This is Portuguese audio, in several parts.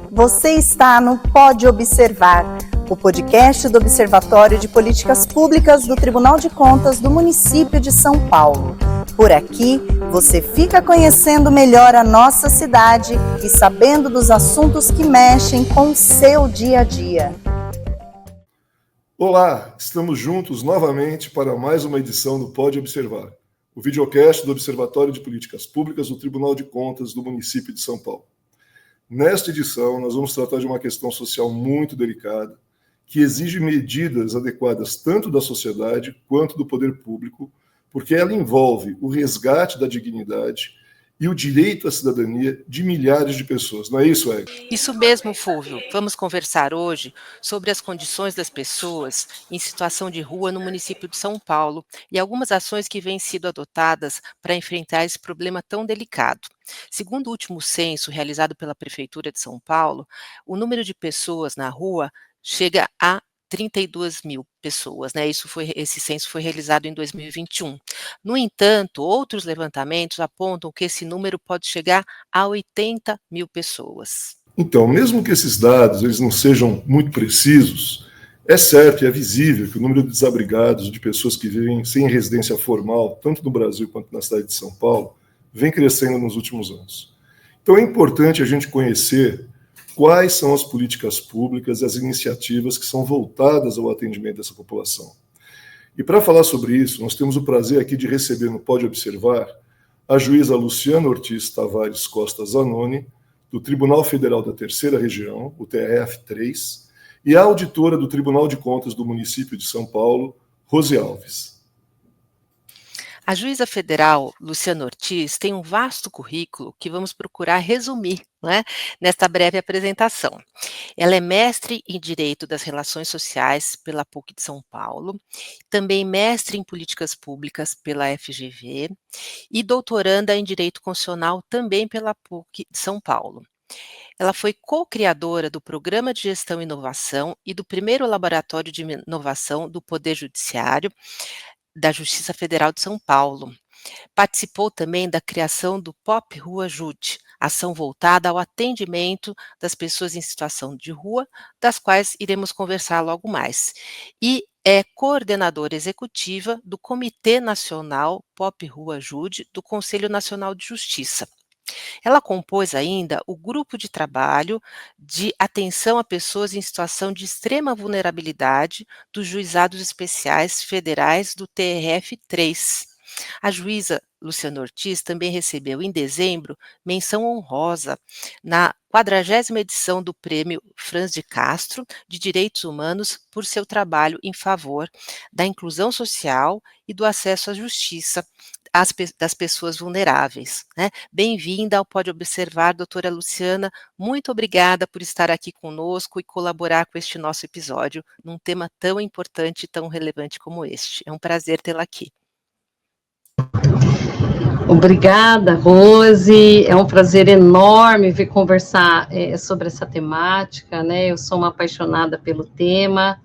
Você está no Pode Observar, o podcast do Observatório de Políticas Públicas do Tribunal de Contas do município de São Paulo. Por aqui, você fica conhecendo melhor a nossa cidade e sabendo dos assuntos que mexem com o seu dia a dia. Olá, estamos juntos novamente para mais uma edição do Pode Observar, o videocast do Observatório de Políticas Públicas do Tribunal de Contas do município de São Paulo. Nesta edição, nós vamos tratar de uma questão social muito delicada, que exige medidas adequadas tanto da sociedade quanto do poder público, porque ela envolve o resgate da dignidade e o direito à cidadania de milhares de pessoas. Não é isso, Ega? Isso mesmo, Fúvio. Vamos conversar hoje sobre as condições das pessoas em situação de rua no município de São Paulo e algumas ações que vêm sido adotadas para enfrentar esse problema tão delicado. Segundo o último censo realizado pela Prefeitura de São Paulo, o número de pessoas na rua chega a 32 mil pessoas, né? Esse censo foi realizado em 2021. No entanto, outros levantamentos apontam que esse número pode chegar a 80 mil pessoas. Então, mesmo que esses dados eles não sejam muito precisos, é certo e é visível que o número de desabrigados, de pessoas que vivem sem residência formal, tanto no Brasil quanto na cidade de São Paulo, vem crescendo nos últimos anos. Então é importante a gente conhecer quais são as políticas públicas e as iniciativas que são voltadas ao atendimento dessa população. E para falar sobre isso, nós temos o prazer aqui de receber no Pode Observar a juíza Luciana Ortiz Tavares Costa Zanoni, do Tribunal Federal da Terceira Região, o TRF3, e a auditora do Tribunal de Contas do município de São Paulo, Rose Alves. A juíza federal Luciana Ortiz tem um vasto currículo que vamos procurar resumir, né, nesta breve apresentação. Ela é mestre em Direito das Relações Sociais pela PUC de São Paulo, também mestre em Políticas Públicas pela FGV e doutoranda em Direito Constitucional também pela PUC de São Paulo. Ela foi co-criadora do Programa de Gestão e Inovação e do primeiro Laboratório de Inovação do Poder Judiciário da Justiça Federal de São Paulo. Participou também da criação do POP Rua Jude, ação voltada ao atendimento das pessoas em situação de rua, das quais iremos conversar logo mais. E é coordenadora executiva do Comitê Nacional POP Rua Jude do Conselho Nacional de Justiça. Ela compôs ainda o grupo de trabalho de atenção a pessoas em situação de extrema vulnerabilidade dos juizados especiais federais do TRF3. A juíza Luciana Ortiz também recebeu em dezembro menção honrosa na 40ª edição do Prêmio Franz de Castro de Direitos Humanos por seu trabalho em favor da inclusão social e do acesso à justiça das pessoas vulneráveis, né? Bem-vinda ao Pode Observar, doutora Luciana. Muito obrigada por estar aqui conosco e colaborar com este nosso episódio num tema tão importante e tão relevante como este. É um prazer tê-la aqui. Obrigada, Rose. É um prazer enorme vir conversar sobre essa temática, né? Eu sou uma apaixonada pelo tema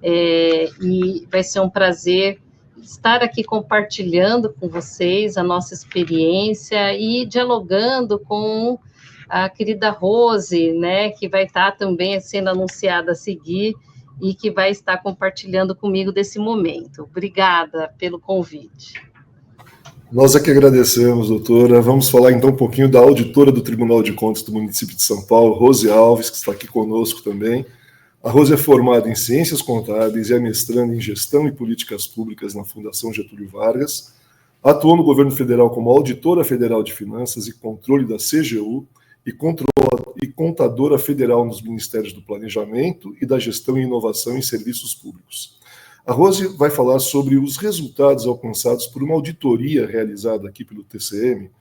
e vai ser um prazer estar aqui compartilhando com vocês a nossa experiência e dialogando com a querida Rose, né? Que vai estar também sendo anunciada a seguir e que vai estar compartilhando comigo desse momento. Obrigada pelo convite. Nós é que agradecemos, doutora. Vamos falar então um pouquinho da auditora do Tribunal de Contas do município de São Paulo, Rose Alves, que está aqui conosco também. A Rose é formada em Ciências Contábeis e é mestranda em Gestão e Políticas Públicas na Fundação Getúlio Vargas. Atuou no governo federal como auditora federal de Finanças e Controle da CGU e contadora federal nos Ministérios do Planejamento e da Gestão e Inovação em Serviços Públicos. A Rose vai falar sobre os resultados alcançados por uma auditoria realizada aqui pelo TCM,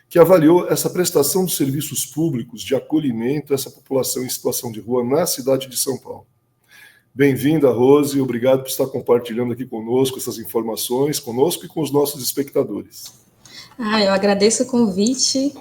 que avaliou essa prestação de serviços públicos de acolhimento a essa população em situação de rua na cidade de São Paulo. Bem-vinda, Rose, obrigado por estar compartilhando aqui conosco essas informações, conosco e com os nossos espectadores. Eu agradeço o convite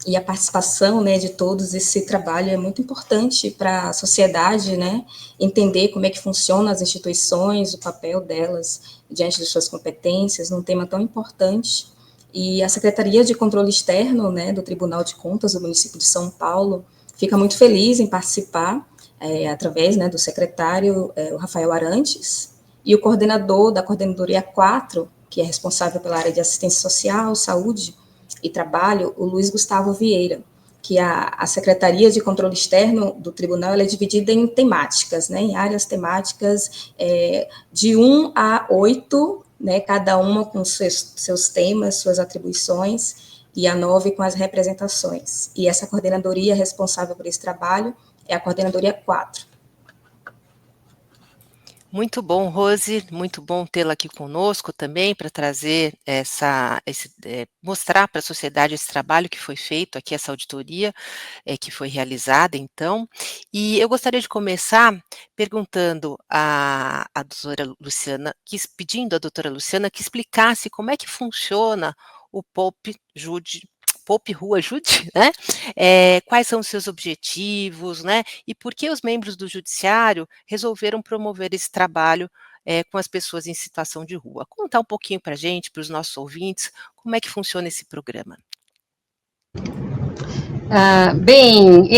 e a participação, né, de todos. Esse trabalho é muito importante para a sociedade, né, entender como é que funcionam as instituições, o papel delas diante de suas competências, num tema tão importante. E a Secretaria de Controle Externo, né, do Tribunal de Contas do município de São Paulo fica muito feliz em participar, através, né, do secretário, o Rafael Arantes, e o coordenador da Coordenadoria 4, que é responsável pela área de assistência social, saúde e trabalho, o Luiz Gustavo Vieira, que a Secretaria de Controle Externo do Tribunal ela é dividida em temáticas, né, em áreas temáticas de 1 a 8, né, cada uma com seus temas, suas atribuições, e a 9 com as representações. E essa coordenadoria responsável por esse trabalho é a Coordenadoria 4. Muito bom, Rose, muito bom tê-la aqui conosco também para trazer mostrar para a sociedade esse trabalho que foi feito aqui, essa auditoria que foi realizada, então. E eu gostaria de começar perguntando à doutora Luciana, pedindo à doutora Luciana que explicasse como é que funciona o Poupe Rua Ajude, né? Quais são os seus objetivos, né? E por que os membros do Judiciário resolveram promover esse trabalho com as pessoas em situação de rua? Contar um pouquinho para a gente, para os nossos ouvintes, como é que funciona esse programa. Bem,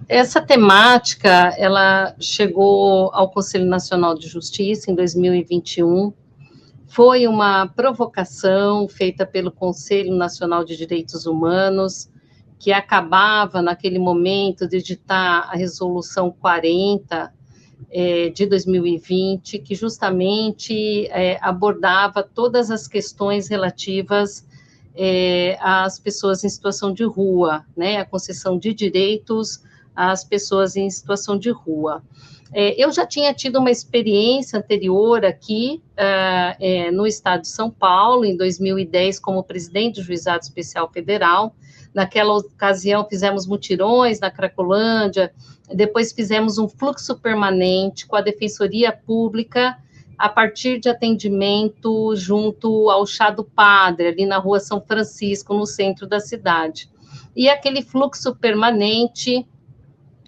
essa temática, ela chegou ao Conselho Nacional de Justiça em 2021, foi uma provocação feita pelo Conselho Nacional de Direitos Humanos, que acabava, naquele momento, de editar a Resolução 40 de 2020, que justamente abordava todas as questões relativas às pessoas em situação de rua, né, a concessão de direitos às pessoas em situação de rua. Eu já tinha tido uma experiência anterior aqui no estado de São Paulo, em 2010, como presidente do Juizado Especial Federal. Naquela ocasião, fizemos mutirões na Cracolândia, depois fizemos um fluxo permanente com a Defensoria Pública, a partir de atendimento junto ao Chá do Padre, ali na Rua São Francisco, no centro da cidade. E aquele fluxo permanente,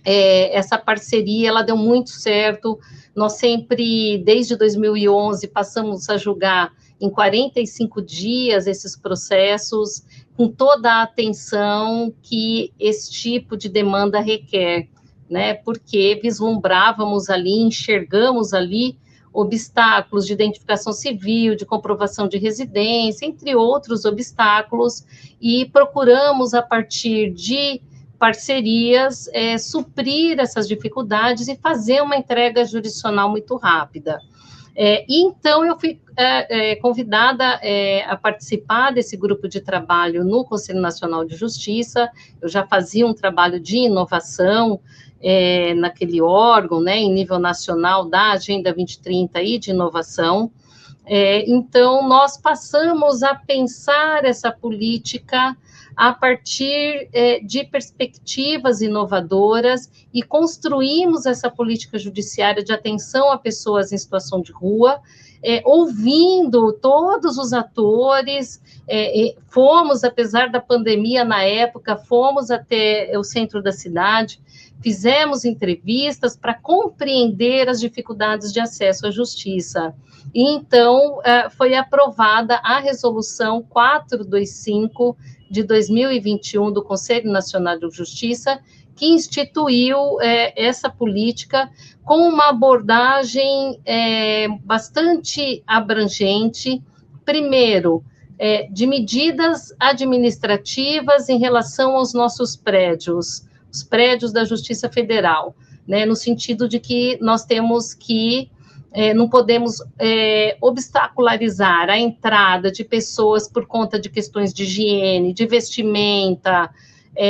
essa parceria, ela deu muito certo. Nós sempre, desde 2011, passamos a julgar em 45 dias esses processos, com toda a atenção que esse tipo de demanda requer, né? Porque vislumbrávamos ali, enxergamos ali obstáculos de identificação civil, de comprovação de residência, entre outros obstáculos, e procuramos, a partir de parcerias, suprir essas dificuldades e fazer uma entrega jurisdicional muito rápida. Então, eu fui convidada a participar desse grupo de trabalho no Conselho Nacional de Justiça. Eu já fazia um trabalho de inovação naquele órgão, né, em nível nacional, da Agenda 2030 e de inovação. Então, nós passamos a pensar essa política a partir de perspectivas inovadoras e construímos essa política judiciária de atenção a pessoas em situação de rua, ouvindo todos os atores. Fomos, apesar da pandemia na época, fomos até o centro da cidade, fizemos entrevistas para compreender as dificuldades de acesso à justiça. E então, foi aprovada a Resolução 425 de 2021 do Conselho Nacional de Justiça, que instituiu essa política com uma abordagem bastante abrangente, primeiro, de medidas administrativas em relação aos nossos prédios, os prédios da Justiça Federal, né, no sentido de que nós temos que não podemos obstacularizar a entrada de pessoas por conta de questões de higiene, de vestimenta,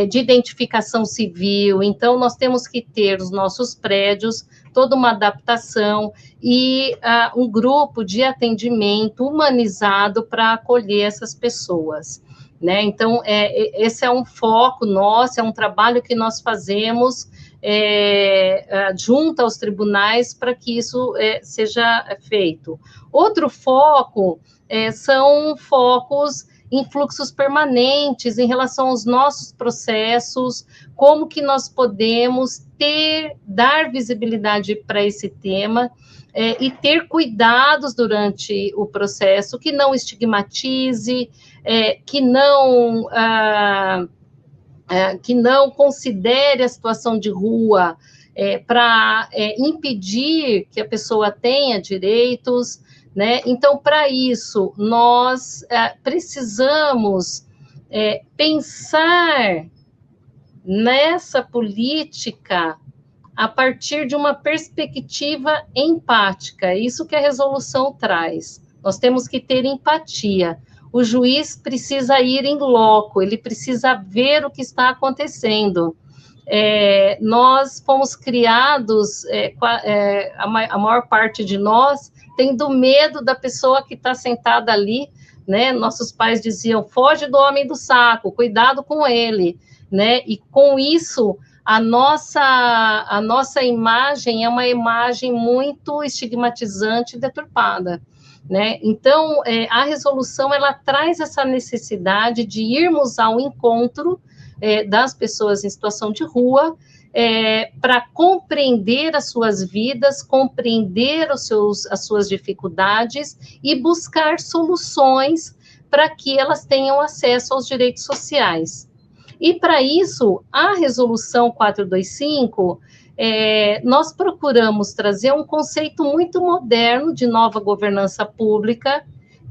de identificação civil. Então, nós temos que ter os nossos prédios, toda uma adaptação e um grupo de atendimento humanizado para acolher essas pessoas, né? Então, esse é um foco nosso, é um trabalho que nós fazemos junto aos tribunais para que isso seja feito. Outro foco são focos em fluxos permanentes em relação aos nossos processos, como que nós podemos dar visibilidade para esse tema e ter cuidados durante o processo, que não estigmatize, que não considere a situação de rua para impedir que a pessoa tenha direitos, né? Então, para isso, nós precisamos pensar nessa política a partir de uma perspectiva empática, isso que a resolução traz. Nós temos que ter empatia. O juiz precisa ir em loco, ele precisa ver o que está acontecendo. Nós fomos criados, a maior parte de nós, tendo medo da pessoa que está sentada ali, né? Nossos pais diziam, foge do homem do saco, cuidado com ele, né? E com isso, a nossa imagem é uma imagem muito estigmatizante e deturpada, né? Então, a resolução, ela traz essa necessidade de irmos ao encontro das pessoas em situação de rua, para compreender as suas vidas, compreender as suas dificuldades e buscar soluções para que elas tenham acesso aos direitos sociais. E, para isso, a Resolução 425, nós procuramos trazer um conceito muito moderno de nova governança pública,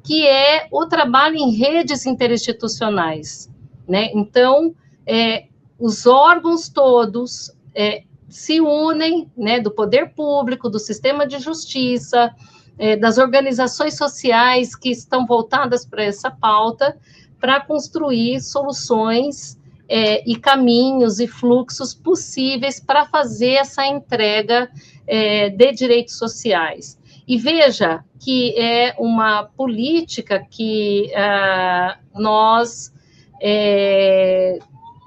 que é o trabalho em redes interinstitucionais, né? Então, os órgãos todos se unem, né, do poder público, do sistema de justiça, das organizações sociais que estão voltadas para essa pauta, para construir soluções e caminhos e fluxos possíveis para fazer essa entrega de direitos sociais. E veja que é uma política que nós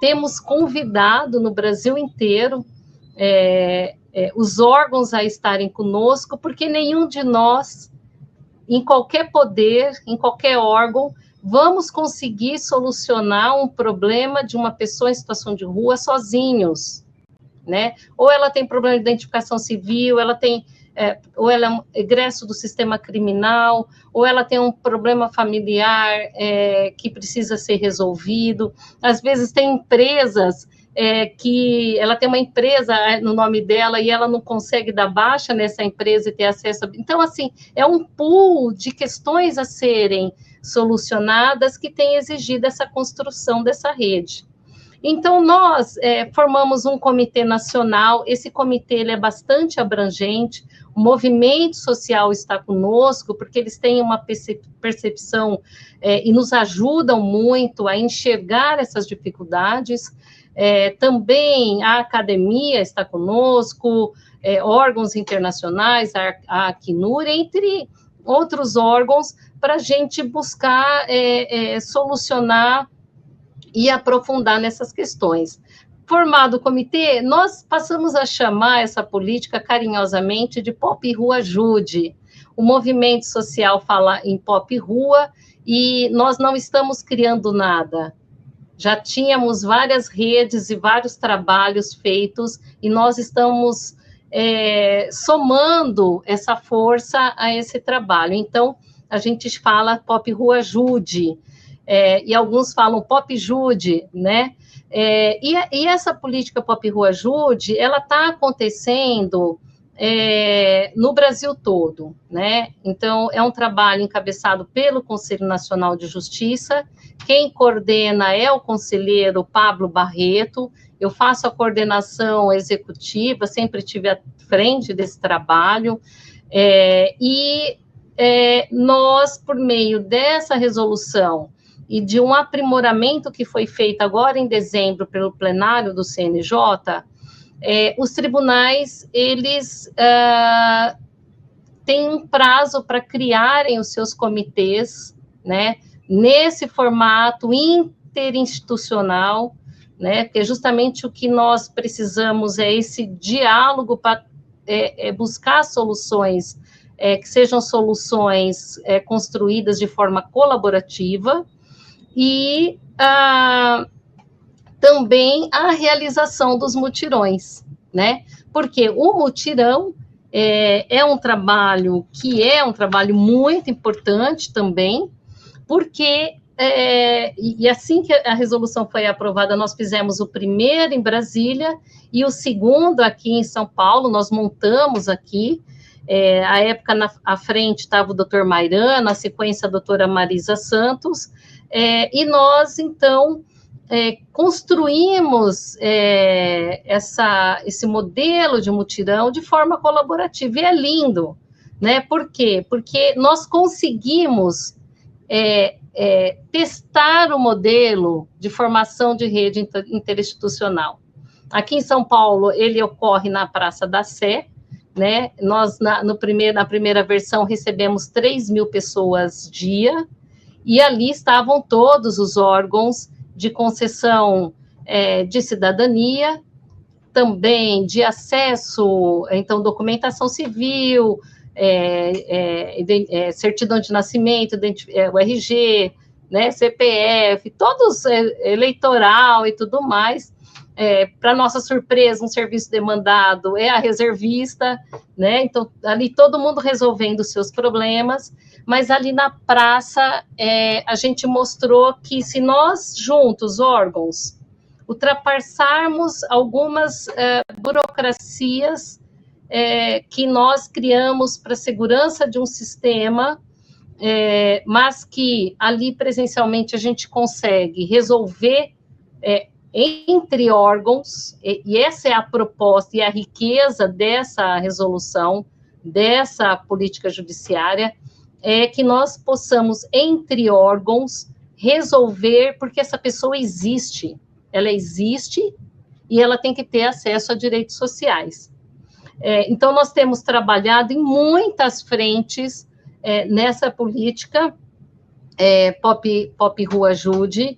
temos convidado no Brasil inteiro os órgãos a estarem conosco, porque nenhum de nós, em qualquer poder, em qualquer órgão, vamos conseguir solucionar um problema de uma pessoa em situação de rua sozinhos, né? Ou ela tem problema de identificação civil, ou ela é um egresso do sistema criminal, ou ela tem um problema familiar que precisa ser resolvido. Às vezes tem empresas que ela tem uma empresa no nome dela e ela não consegue dar baixa nessa empresa e ter acesso Então, assim, é um pool de questões a serem solucionadas que tem exigido essa construção dessa rede. Então, nós formamos um comitê nacional, esse comitê ele é bastante abrangente, o movimento social está conosco, porque eles têm uma percepção e nos ajudam muito a enxergar essas dificuldades. Também a academia está conosco, órgãos internacionais, a Acnur, entre outros órgãos, para a gente buscar solucionar e aprofundar nessas questões. Formado o comitê, nós passamos a chamar essa política carinhosamente de Pop Rua Ajude. O movimento social fala em Pop Rua e nós não estamos criando nada. Já tínhamos várias redes e vários trabalhos feitos e nós estamos somando essa força a esse trabalho. Então, a gente fala Pop Rua Ajude, e alguns falam Pop Jude, né? E essa política Pop Rua Ajude, ela está acontecendo no Brasil todo, né? Então, é um trabalho encabeçado pelo Conselho Nacional de Justiça, quem coordena é o conselheiro Pablo Barreto, eu faço a coordenação executiva, sempre estive à frente desse trabalho, nós, por meio dessa resolução e de um aprimoramento que foi feito agora em dezembro pelo plenário do CNJ, os tribunais, eles têm um prazo para criarem os seus comitês, né, nesse formato interinstitucional, né, porque justamente o que nós precisamos é esse diálogo para buscar soluções que sejam soluções construídas de forma colaborativa, e também a realização dos mutirões, né? Porque o mutirão é um trabalho muito importante também, porque e assim que a resolução foi aprovada, nós fizemos o primeiro em Brasília e o segundo aqui em São Paulo, nós montamos aqui. À época, à frente estava o doutor Mairana, na sequência a doutora Marisa Santos, e nós, então, construímos esse modelo de mutirão de forma colaborativa, e é lindo, né? Por quê? Porque nós conseguimos testar o modelo de formação de rede interinstitucional. Aqui em São Paulo, ele ocorre na Praça da Sé, né? Nós, na primeira versão, recebemos 3.000 pessoas dia, e ali estavam todos os órgãos de concessão de cidadania, também de acesso, então, documentação civil, certidão de nascimento, o RG, né, CPF, todos, eleitoral e tudo mais. Para nossa surpresa, um serviço demandado é a reservista, né? Então, ali todo mundo resolvendo os seus problemas, mas ali na praça a gente mostrou que se nós juntos, órgãos, ultrapassarmos algumas burocracias que nós criamos para a segurança de um sistema, mas que ali presencialmente a gente consegue resolver entre órgãos, e essa é a proposta e a riqueza dessa resolução, dessa política judiciária, é que nós possamos, entre órgãos, resolver, porque essa pessoa existe, ela existe e ela tem que ter acesso a direitos sociais. Então, nós temos trabalhado em muitas frentes nessa política, Pop Rua Ajude,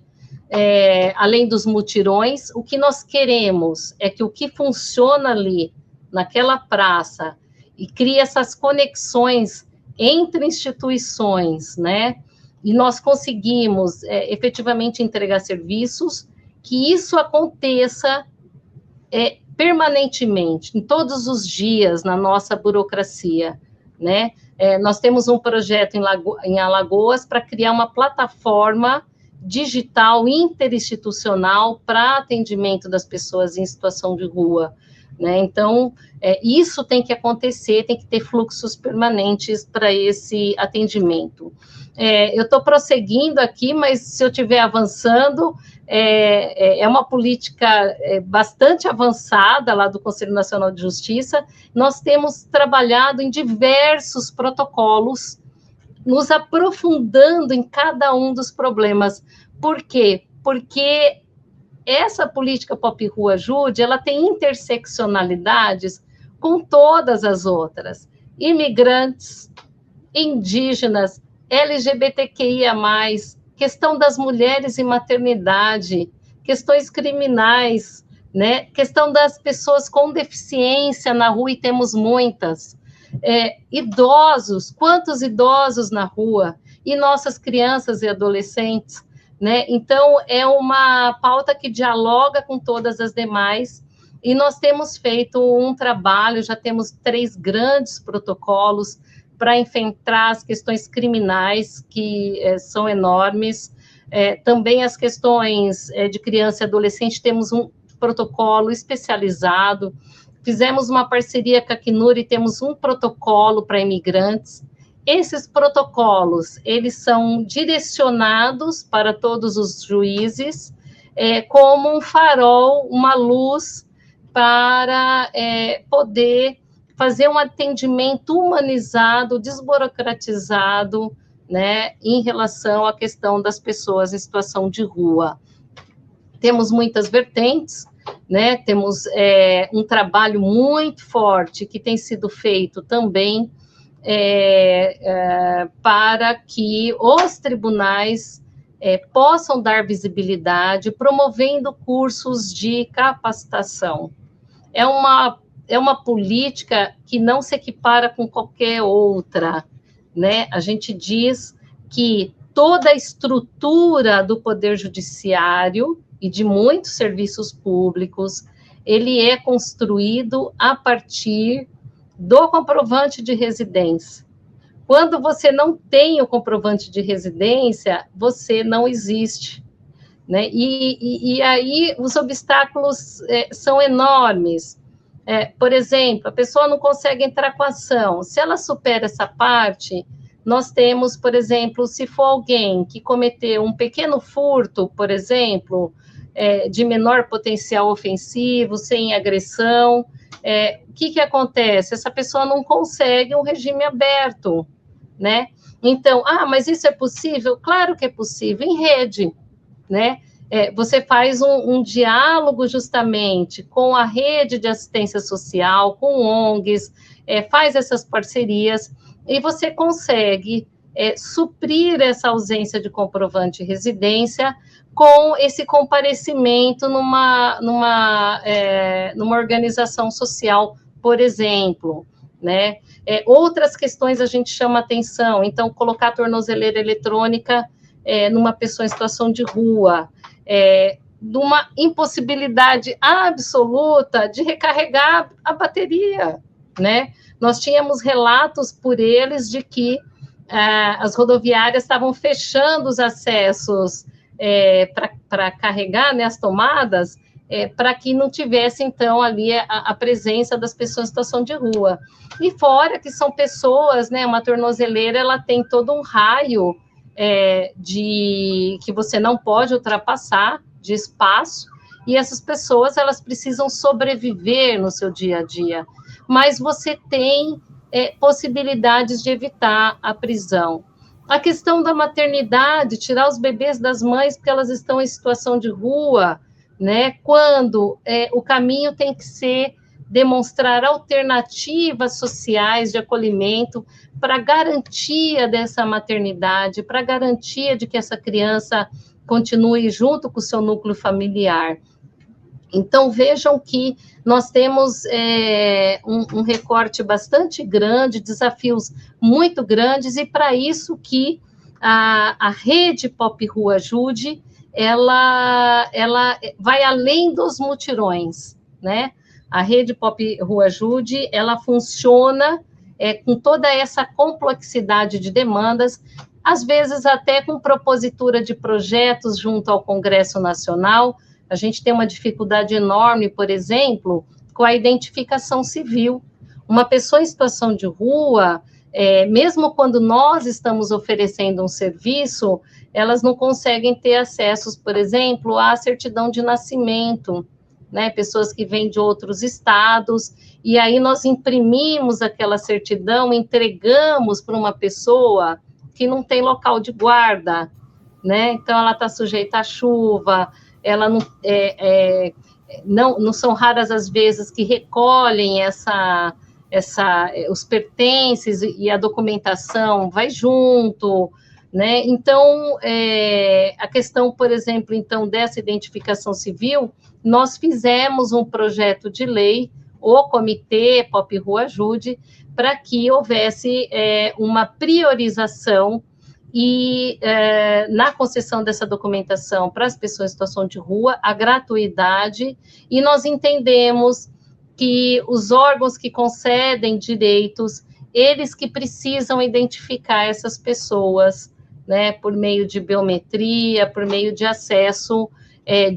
além dos mutirões. O que nós queremos é que o que funciona ali, naquela praça, e cria essas conexões entre instituições, né? E nós conseguimos efetivamente entregar serviços, que isso aconteça permanentemente, em todos os dias, na nossa burocracia, né? Nós temos um projeto em Alagoas para criar uma plataforma digital interinstitucional para atendimento das pessoas em situação de rua, né? Então, isso tem que acontecer, tem que ter fluxos permanentes para esse atendimento. Eu estou prosseguindo aqui, mas se eu estiver avançando, é uma política bastante avançada lá do Conselho Nacional de Justiça. Nós temos trabalhado em diversos protocolos, nos aprofundando em cada um dos problemas. Por quê? Porque essa política Pop Rua Ajude, ela tem interseccionalidades com todas as outras. Imigrantes, indígenas, LGBTQIA+, questão das mulheres e maternidade, questões criminais, né? Questão das pessoas com deficiência na rua, e temos muitas. Idosos, quantos idosos na rua? E nossas crianças e adolescentes, né? Então, é uma pauta que dialoga com todas as demais, e nós temos feito um trabalho, já temos 3 grandes protocolos para enfrentar as questões criminais, que são enormes. Também as questões de criança e adolescente, temos um protocolo especializado. Fizemos uma parceria com a Acnur e temos um protocolo para imigrantes. Esses protocolos, eles são direcionados para todos os juízes, como um farol, uma luz, para poder fazer um atendimento humanizado, desburocratizado, né, em relação à questão das pessoas em situação de rua. Temos muitas vertentes, né, temos um trabalho muito forte que tem sido feito também para que os tribunais possam dar visibilidade, promovendo cursos de capacitação. É uma política que não se equipara com qualquer outra, né? A gente diz que toda a estrutura do Poder Judiciário e de muitos serviços públicos, ele é construído a partir do comprovante de residência. Quando você não tem o comprovante de residência, você não existe, né? E aí os obstáculos são enormes. Por exemplo, a pessoa não consegue entrar com a ação. Se ela supera essa parte, nós temos, por exemplo, se for alguém que cometeu um pequeno furto, por exemplo, de menor potencial ofensivo, sem agressão, o que acontece? Essa pessoa não consegue um regime aberto, né? Então, mas isso é possível? Claro que é possível, em rede, né? Você faz um diálogo justamente com a rede de assistência social, com ONGs, faz essas parcerias e você consegue suprir essa ausência de comprovante de residência com esse comparecimento numa organização social, por exemplo, né? Outras questões a gente chama atenção, então, colocar a tornozeleira eletrônica numa pessoa em situação de rua, de uma impossibilidade absoluta de recarregar a bateria, né? Nós tínhamos relatos por eles de que as rodoviárias estavam fechando os acessos para carregar, né, as tomadas, para que não tivesse, então, ali a presença das pessoas em situação de rua. E fora que são pessoas, né, uma tornozeleira, ela tem todo um raio que você não pode ultrapassar, de espaço, e essas pessoas, elas precisam sobreviver no seu dia a dia. Mas você tem possibilidades de evitar a prisão. A questão da maternidade, tirar os bebês das mães porque elas estão em situação de rua, né? Quando o caminho tem que ser demonstrar alternativas sociais de acolhimento para garantia dessa maternidade, para garantia de que essa criança continue junto com o seu núcleo familiar. Então, vejam que nós temos um recorte bastante grande, desafios muito grandes, e para isso que a rede Pop Rua Ajude, ela vai além dos mutirões, né? A rede Pop Rua Ajude, ela funciona com toda essa complexidade de demandas, às vezes até com propositura de projetos junto ao Congresso Nacional. A gente tem uma dificuldade enorme, por exemplo, com a identificação civil. Uma pessoa em situação de rua, mesmo quando nós estamos oferecendo um serviço, elas não conseguem ter acessos, por exemplo, à certidão de nascimento, né? Pessoas que vêm de outros estados, e aí nós imprimimos aquela certidão, entregamos para uma pessoa que não tem local de guarda, né? Então, ela está sujeita à chuva, ela não são raras as vezes que recolhem os pertences e a documentação vai junto, né? Então, a questão, por exemplo, então, dessa identificação civil, nós fizemos um projeto de lei, o Comitê Pop Rua Ajude, para que houvesse uma priorização e na concessão dessa documentação para as pessoas em situação de rua, a gratuidade, e nós entendemos que os órgãos que concedem direitos, eles que precisam identificar essas pessoas, né, por meio de biometria, por meio de acesso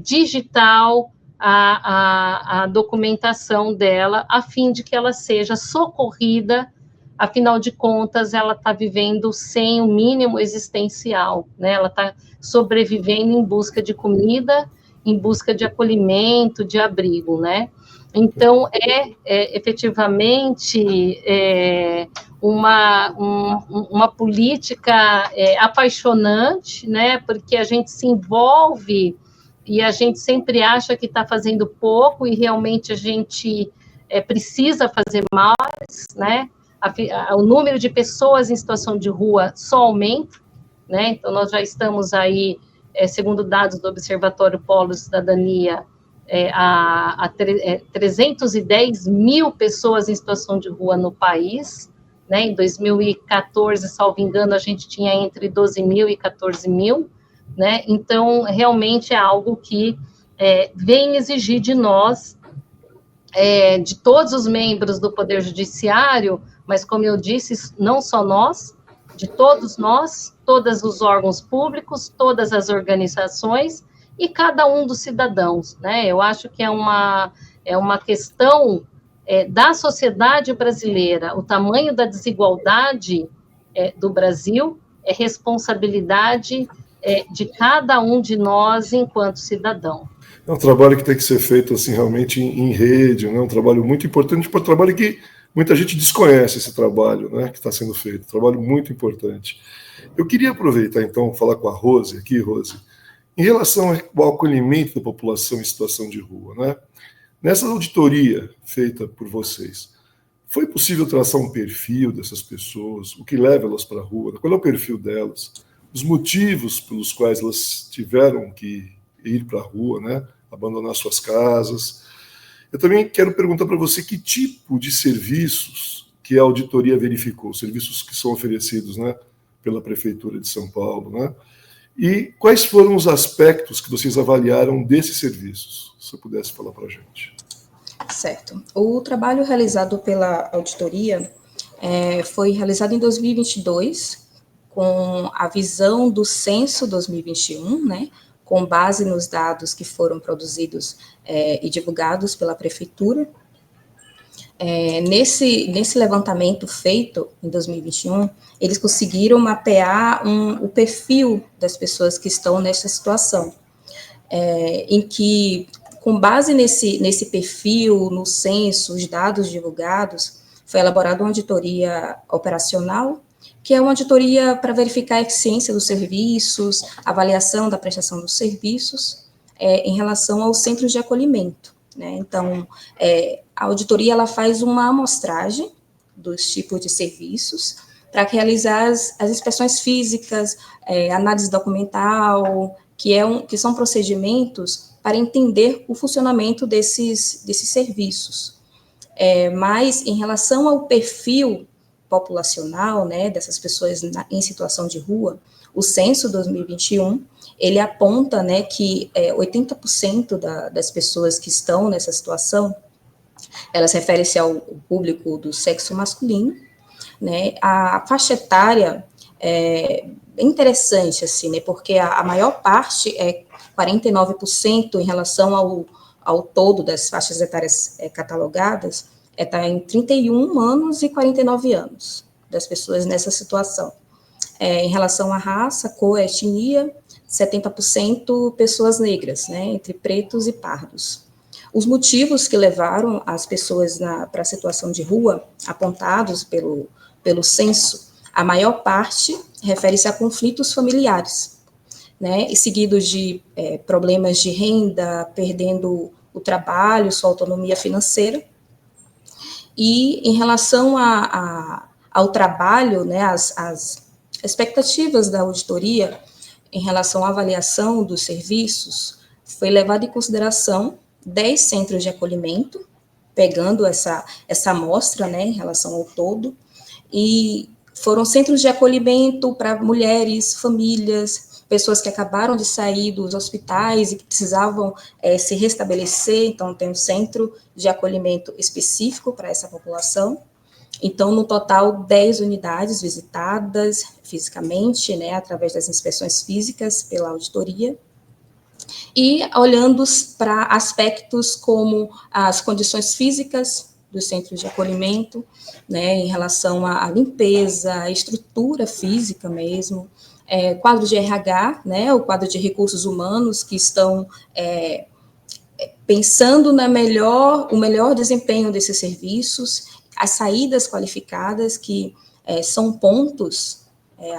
digital à documentação dela, a fim de que ela seja socorrida. Afinal de contas, ela está vivendo sem o mínimo existencial, né? Ela está sobrevivendo em busca de comida, em busca de acolhimento, de abrigo, né? Então, efetivamente uma política apaixonante, né? Porque a gente se envolve e a gente sempre acha que está fazendo pouco e realmente a gente precisa fazer mais, né? O número de pessoas em situação de rua só aumenta, né? Então, nós já estamos aí, segundo dados do Observatório Polo de Cidadania, a 310 mil pessoas em situação de rua no país, né? Em 2014, salvo engano, a gente tinha entre 12 mil e 14 mil, né? Então, realmente é algo que vem exigir de nós, de todos os membros do Poder Judiciário, mas, como eu disse, não só nós, de todos nós, todos os órgãos públicos, todas as organizações e cada um dos cidadãos, né? Eu acho que é uma questão da sociedade brasileira, o tamanho da desigualdade do Brasil é responsabilidade de cada um de nós enquanto cidadão. É um trabalho que tem que ser feito assim realmente em rede, né? Um trabalho muito importante, um trabalho que muita gente desconhece esse trabalho, né, que está sendo feito, um trabalho muito importante. Eu queria aproveitar então falar com a Rose aqui, Rose, em relação ao acolhimento da população em situação de rua, né? Nessa auditoria feita por vocês, foi possível traçar um perfil dessas pessoas, o que leva elas para a rua, qual é o perfil delas, os motivos pelos quais elas tiveram que ir para a rua, né, abandonar suas casas. Eu também quero perguntar para você que tipo de serviços que a auditoria verificou, serviços que são oferecidos, né, pela Prefeitura de São Paulo, né, e quais foram os aspectos que vocês avaliaram desses serviços, se você pudesse falar para a gente. Certo. O trabalho realizado pela auditoria foi realizado em 2022, com a visão do censo 2021, né, com base nos dados que foram produzidos e divulgados pela Prefeitura. Nesse levantamento feito em 2021, eles conseguiram mapear o perfil das pessoas que estão nessa situação, em que, com base nesse perfil, no censo, os dados divulgados, foi elaborada uma auditoria operacional, que é uma auditoria para verificar a eficiência dos serviços, avaliação da prestação dos serviços, em relação aos centros de acolhimento, né? Então, a auditoria ela faz uma amostragem dos tipos de serviços para realizar as inspeções físicas, análise documental, que são procedimentos para entender o funcionamento desses serviços. Mas, em relação ao perfil populacional, né, dessas pessoas em situação de rua, o censo 2021, ele aponta, né, que 80% das pessoas que estão nessa situação, elas referem-se ao público do sexo masculino, né, a faixa etária é interessante, assim, né, porque a maior parte 49% em relação ao todo das faixas etárias catalogadas, está em 31 anos e 49 anos, das pessoas nessa situação. Em relação à raça, cor, etnia, 70% pessoas negras, né, entre pretos e pardos. Os motivos que levaram as pessoas para a situação de rua, apontados pelo censo, a maior parte refere-se a conflitos familiares, né, e seguidos de problemas de renda, perdendo o trabalho, sua autonomia financeira. E em relação ao trabalho, né, as expectativas da auditoria em relação à avaliação dos serviços, foi levado em consideração 10 centros de acolhimento, pegando essa amostra, né, em relação ao todo, e foram centros de acolhimento para mulheres, famílias, pessoas que acabaram de sair dos hospitais e que precisavam se restabelecer, então tem um centro de acolhimento específico para essa população. Então, no total, 10 unidades visitadas fisicamente, né, através das inspeções físicas pela auditoria, e olhando para aspectos como as condições físicas dos centros de acolhimento, né, em relação à limpeza, à estrutura física mesmo, quadro de RH, né, o quadro de recursos humanos, que estão pensando o melhor desempenho desses serviços, as saídas qualificadas, que são pontos,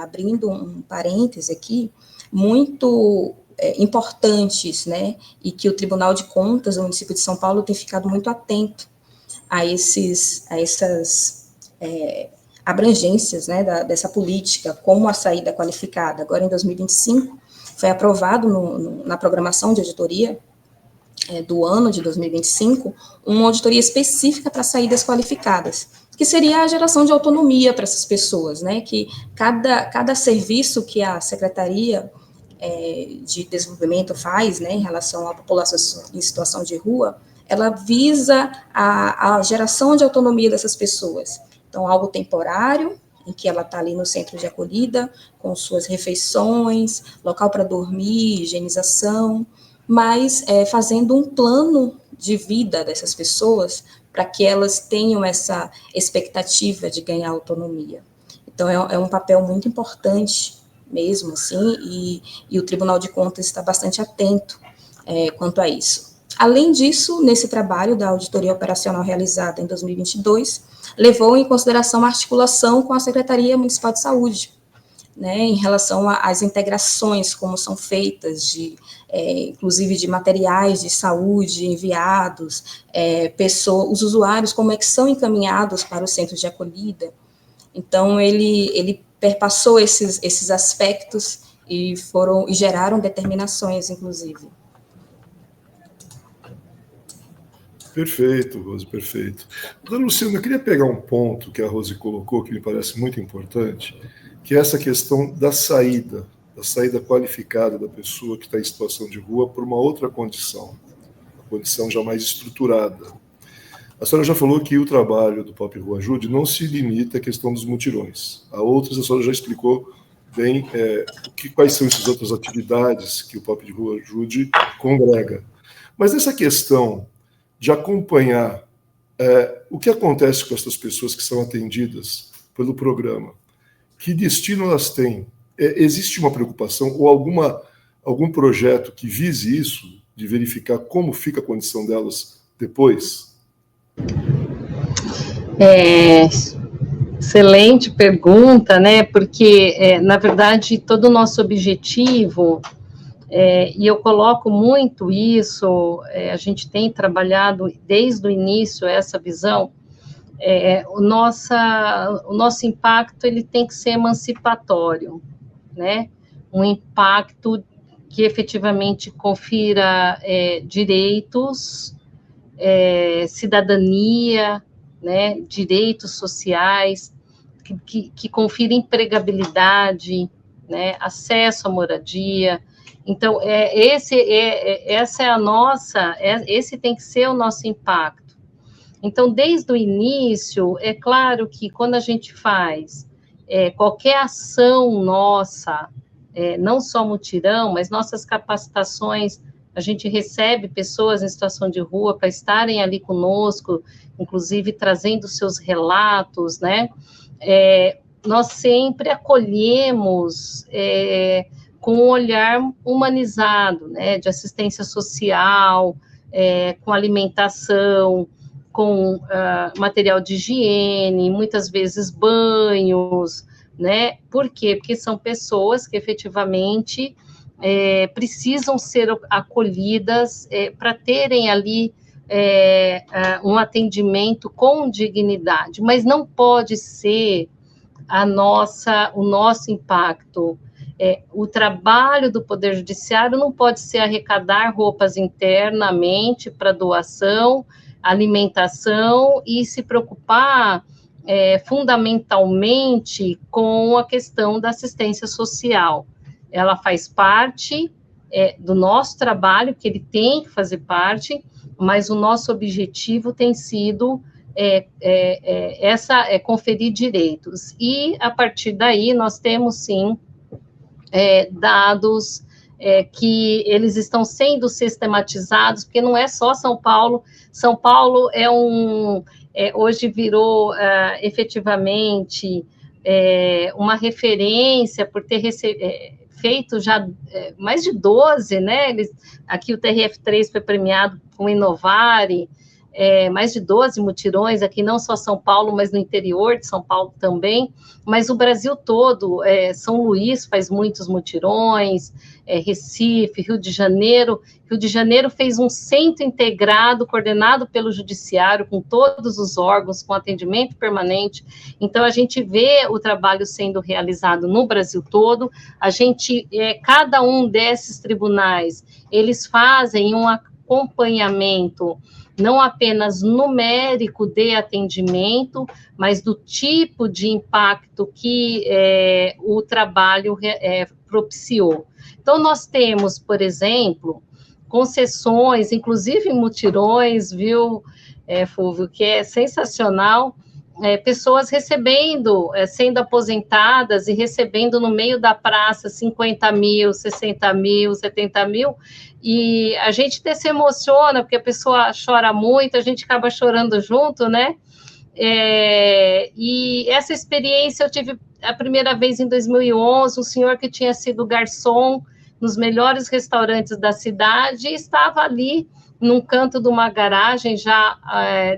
abrindo um parêntese aqui, muito importantes, né, e que o Tribunal de Contas do município de São Paulo tem ficado muito atento a essas abrangências, né, dessa política, como a saída qualificada. Agora, em 2025, foi aprovado na programação de auditoria do ano de 2025, uma auditoria específica para saídas qualificadas, que seria a geração de autonomia para essas pessoas, né, que cada serviço que a Secretaria de Desenvolvimento faz, né, em relação à população em situação de rua, ela visa a geração de autonomia dessas pessoas. Então, algo temporário, em que ela está ali no centro de acolhida, com suas refeições, local para dormir, higienização, mas fazendo um plano de vida dessas pessoas para que elas tenham essa expectativa de ganhar autonomia. Então, é um papel muito importante mesmo, assim, e o Tribunal de Contas está bastante atento quanto a isso. Além disso, nesse trabalho da auditoria operacional realizada em 2022, levou em consideração a articulação com a Secretaria Municipal de Saúde, né, em relação às integrações, como são feitas, inclusive de materiais de saúde enviados, os usuários, como é que são encaminhados para os centros de acolhida. Então, ele perpassou esses aspectos e geraram determinações, inclusive. Perfeito, Rose, perfeito. Dona Luciana, eu queria pegar um ponto que a Rose colocou, que me parece muito importante, que é essa questão da saída qualificada da pessoa que está em situação de rua por uma outra condição, uma condição já mais estruturada. A senhora já falou que o trabalho do POP Rua Ajude não se limita à questão dos mutirões. Há outras, a senhora já explicou bem quais são essas outras atividades que o POP Rua Ajude congrega. Mas essa questão de acompanhar o que acontece com essas pessoas que são atendidas pelo programa, que destino elas têm? Existe uma preocupação ou algum projeto que vise isso, de verificar como fica a condição delas depois? Excelente pergunta, né? Porque, na verdade, todo o nosso objetivo, e eu coloco muito isso, a gente tem trabalhado desde o início essa visão, o nosso impacto ele tem que ser emancipatório, né? Um impacto que efetivamente confira direitos, cidadania, né? Direitos sociais, que confira empregabilidade, né? Acesso à moradia. Então, essa é a nossa, esse tem que ser o nosso impacto. Então, desde o início, é claro que quando a gente faz qualquer ação nossa, não só mutirão, mas nossas capacitações, a gente recebe pessoas em situação de rua para estarem ali conosco, inclusive trazendo seus relatos, né? Nós sempre acolhemos com um olhar humanizado, né? De assistência social, com alimentação, com material de higiene, muitas vezes banhos, né? Por quê? Porque são pessoas que efetivamente precisam ser acolhidas para terem ali um atendimento com dignidade, mas não pode ser o nosso impacto. O trabalho do Poder Judiciário não pode ser arrecadar roupas internamente para doação, alimentação e se preocupar fundamentalmente com a questão da assistência social. Ela faz parte do nosso trabalho, que ele tem que fazer parte, mas o nosso objetivo tem sido conferir direitos. E, a partir daí, nós temos, sim, dados que eles estão sendo sistematizados, porque não é só São Paulo. São Paulo hoje virou efetivamente uma referência por ter feito já mais de 12, né? Aqui o TRF3 foi premiado com Inovare, mais de 12 mutirões, aqui não só São Paulo, mas no interior de São Paulo também, mas o Brasil todo, São Luís faz muitos mutirões, Recife, Rio de Janeiro fez um centro integrado, coordenado pelo Judiciário, com todos os órgãos, com atendimento permanente. Então, a gente vê o trabalho sendo realizado no Brasil todo, cada um desses tribunais, eles fazem um acompanhamento não apenas numérico de atendimento, mas do tipo de impacto que o trabalho propiciou. Então, nós temos, por exemplo, concessões, inclusive mutirões, viu, Fulvio, que é sensacional, pessoas recebendo, sendo aposentadas e recebendo no meio da praça 50 mil, 60 mil, 70 mil, e a gente até se emociona, porque a pessoa chora muito, a gente acaba chorando junto, né? E essa experiência eu tive a primeira vez em 2011, um senhor que tinha sido garçom nos melhores restaurantes da cidade, e estava ali num canto de uma garagem, já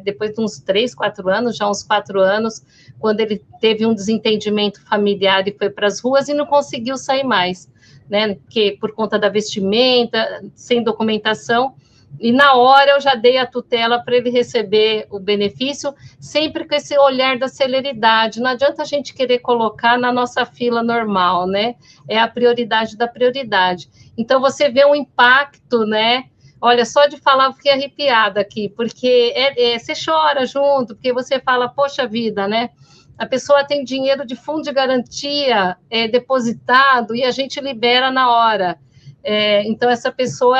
depois de uns 3, 4 anos, já uns 4 anos, quando ele teve um desentendimento familiar e foi para as ruas e não conseguiu sair mais, né, porque por conta da vestimenta, sem documentação, e na hora eu já dei a tutela para ele receber o benefício, sempre com esse olhar da celeridade. Não adianta a gente querer colocar na nossa fila normal, né? É a prioridade da prioridade. Então, você vê um impacto, né? Olha, só de falar eu fiquei arrepiada aqui, porque você chora junto, porque você fala, poxa vida, né? A pessoa tem dinheiro de fundo de garantia depositado e a gente libera na hora. Então, essa pessoa,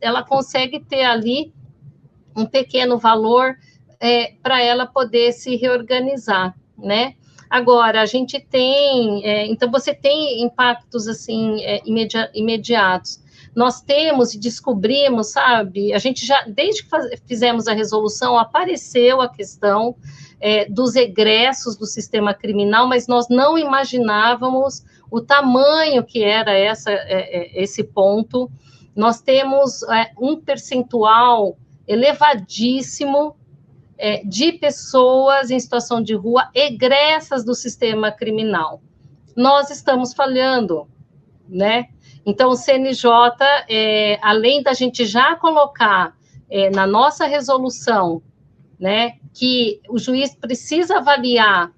ela consegue ter ali um pequeno valor para ela poder se reorganizar, né? Agora, a gente tem... então, você tem impactos, assim, imediatos. Nós temos e descobrimos, sabe? A gente já, desde que fizemos a resolução, apareceu a questão dos egressos do sistema criminal, mas nós não imaginávamos o tamanho que era esse ponto. Nós temos um percentual elevadíssimo de pessoas em situação de rua egressas do sistema criminal. Nós estamos falhando, né? Então, o CNJ, além da gente já colocar na nossa resolução, né, que o juiz precisa avaliar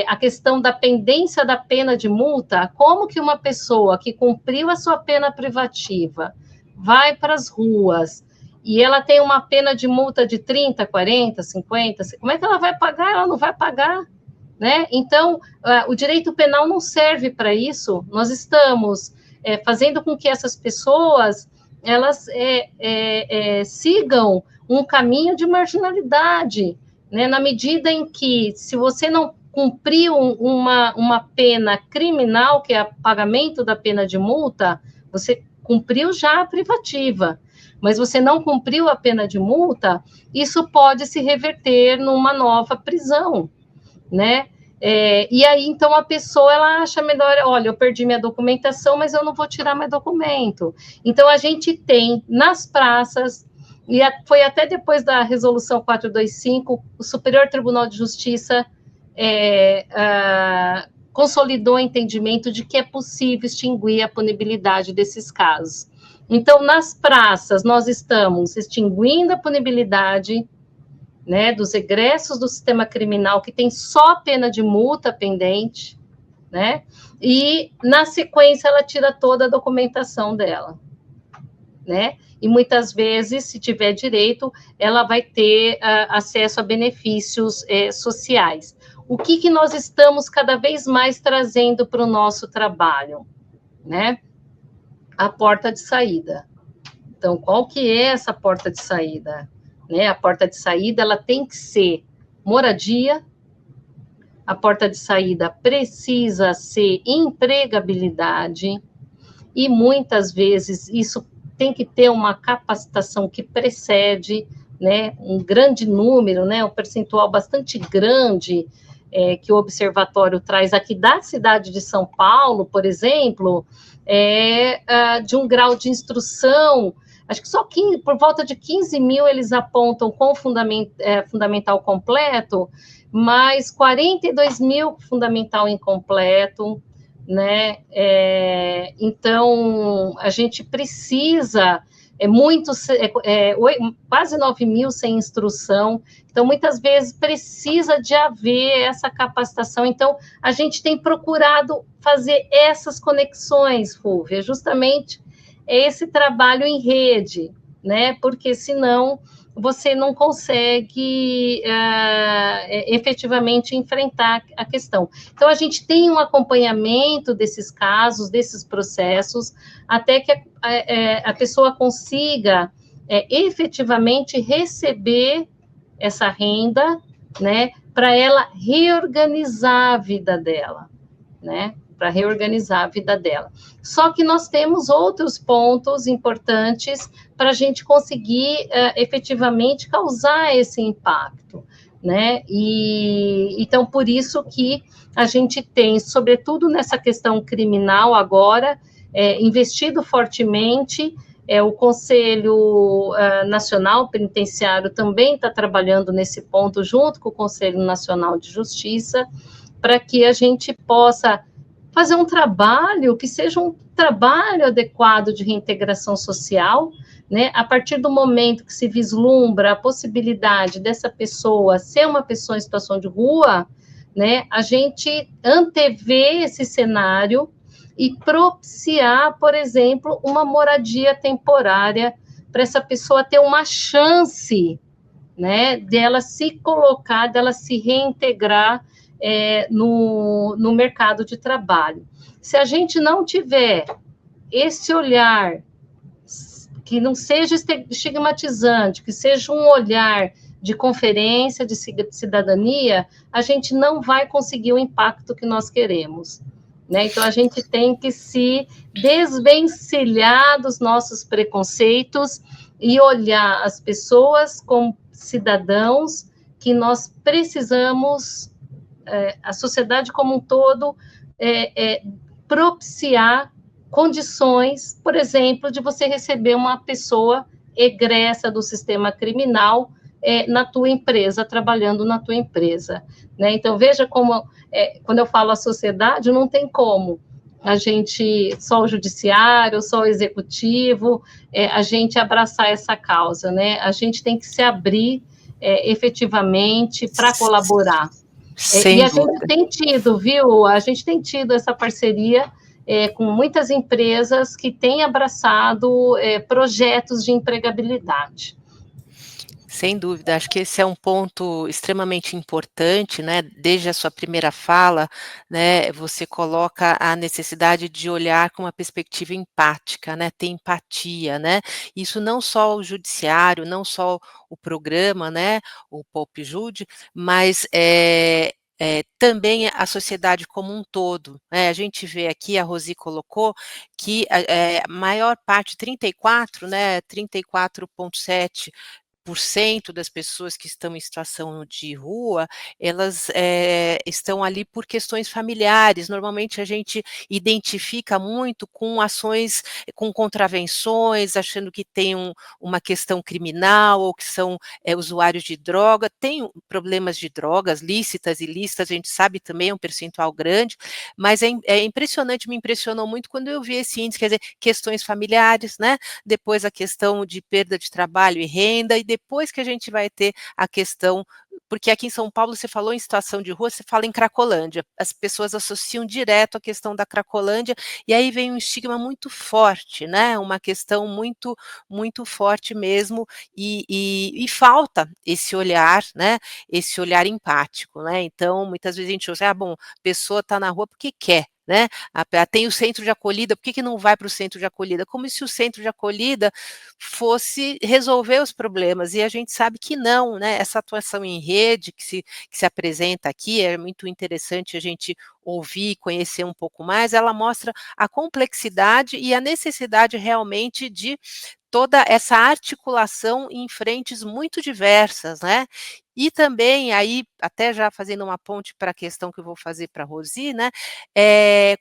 a questão da pendência da pena de multa, como que uma pessoa que cumpriu a sua pena privativa vai para as ruas e ela tem uma pena de multa de 30, 40, 50, como é que ela vai pagar? Ela não vai pagar, né? Então, o direito penal não serve para isso. Nós estamos fazendo com que essas pessoas elas sigam um caminho de marginalidade, né? Na medida em que, se você não cumpriu uma pena criminal, que é o pagamento da pena de multa, você cumpriu já a privativa, mas você não cumpriu a pena de multa, isso pode se reverter numa nova prisão, né? E aí, então, a pessoa, ela acha melhor, olha, eu perdi minha documentação, mas eu não vou tirar meu documento. Então, a gente tem nas praças, e foi até depois da resolução 425, o Superior Tribunal de Justiça consolidou o entendimento de que é possível extinguir a punibilidade desses casos. Então, nas praças, nós estamos extinguindo a punibilidade, né, dos egressos do sistema criminal, que tem só pena de multa pendente, né, e, na sequência, ela tira toda a documentação dela, né, e muitas vezes, se tiver direito, ela vai ter acesso a benefícios sociais. O que nós estamos cada vez mais trazendo para o nosso trabalho, né? A porta de saída. Então, qual que é essa porta de saída? Né? A porta de saída, ela tem que ser moradia, a porta de saída precisa ser empregabilidade, e muitas vezes isso tem que ter uma capacitação que precede, né, um grande número, né, um percentual bastante grande que o Observatório traz aqui da cidade de São Paulo, por exemplo, de um grau de instrução, acho que só por volta de 15 mil eles apontam com fundamental completo, mas 42 mil fundamental incompleto, né? Então, a gente precisa, quase 9 mil sem instrução, então, muitas vezes, precisa de haver essa capacitação. Então, a gente tem procurado fazer essas conexões, Fúvia, justamente esse trabalho em rede, né? Porque, senão, você não consegue efetivamente enfrentar a questão. Então, a gente tem um acompanhamento desses casos, desses processos, até que a pessoa consiga efetivamente receber essa renda, né, para ela reorganizar a vida dela, né? Para reorganizar a vida dela. Só que nós temos outros pontos importantes para a gente conseguir efetivamente causar esse impacto, né? E então por isso que a gente tem, sobretudo nessa questão criminal agora, investido fortemente. O Conselho Nacional Penitenciário também está trabalhando nesse ponto, junto com o Conselho Nacional de Justiça, para que a gente possa fazer um trabalho que seja um trabalho adequado de reintegração social, né? A partir do momento que se vislumbra a possibilidade dessa pessoa ser uma pessoa em situação de rua, né? A gente antever esse cenário e propiciar, por exemplo, uma moradia temporária para essa pessoa ter uma chance, né, dela se colocar, dela se reintegrar no mercado de trabalho. Se a gente não tiver esse olhar que não seja estigmatizante, que seja um olhar de conferência, de cidadania, a gente não vai conseguir o impacto que nós queremos. Né? Então, a gente tem que se desvencilhar dos nossos preconceitos e olhar as pessoas como cidadãos que nós precisamos, a sociedade como um todo, propiciar condições, por exemplo, de você receber uma pessoa egressa do sistema criminal na tua empresa, trabalhando na tua empresa. Né? Então, veja como, quando eu falo a sociedade, não tem como a gente, só o judiciário, só o executivo, a gente abraçar essa causa, né? A gente tem que se abrir efetivamente para colaborar. E a gente tem tido, viu? A gente tem tido essa parceria com muitas empresas que têm abraçado projetos de empregabilidade. Sem dúvida, acho que esse é um ponto extremamente importante, né? Desde a sua primeira fala, né, você coloca a necessidade de olhar com uma perspectiva empática, né? Ter empatia, né? Isso não só o judiciário, não só o programa, né? O POP-JUD, mas também a sociedade como um todo. Né? A gente vê aqui, a Rosi colocou, que a maior parte, 34, né? 34,7% das pessoas que estão em situação de rua, elas estão ali por questões familiares. Normalmente a gente identifica muito com ações, com contravenções, achando que tem uma questão criminal ou que são usuários de droga. Tem problemas de drogas lícitas e ilícitas, a gente sabe também, é um percentual grande, mas é impressionante, me impressionou muito quando eu vi esse índice, quer dizer, questões familiares, né? Depois a questão de perda de trabalho e renda, e depois que a gente vai ter a questão, porque aqui em São Paulo você falou em situação de rua, você fala em Cracolândia, as pessoas associam direto a questão da Cracolândia, e aí vem um estigma muito forte, né, uma questão muito, muito forte mesmo, e falta esse olhar, né, esse olhar empático, né, então muitas vezes a gente usa, bom, a pessoa está na rua porque quer, né? Tem o centro de acolhida, por que não vai para o centro de acolhida? Como se o centro de acolhida fosse resolver os problemas, e a gente sabe que não, né? Essa atuação em rede que se apresenta aqui, é muito interessante a gente ouvir, conhecer um pouco mais, ela mostra a complexidade e a necessidade realmente de toda essa articulação em frentes muito diversas, né? E também, aí, até já fazendo uma ponte para a questão que eu vou fazer para a Rosi, né,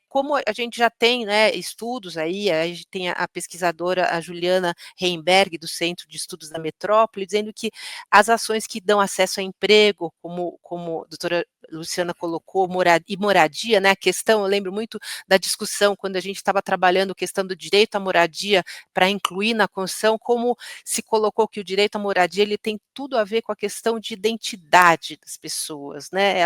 como a gente já tem, né, estudos aí, a gente tem a pesquisadora, a Juliana Reimberg, do Centro de Estudos da Metrópole, dizendo que as ações que dão acesso a emprego, como a doutora Luciana colocou, moradia, né, a questão, eu lembro muito da discussão quando a gente estava trabalhando a questão do direito à moradia para incluir na Constituição, como se colocou que o direito à moradia ele tem tudo a ver com a questão de identidade das pessoas, né?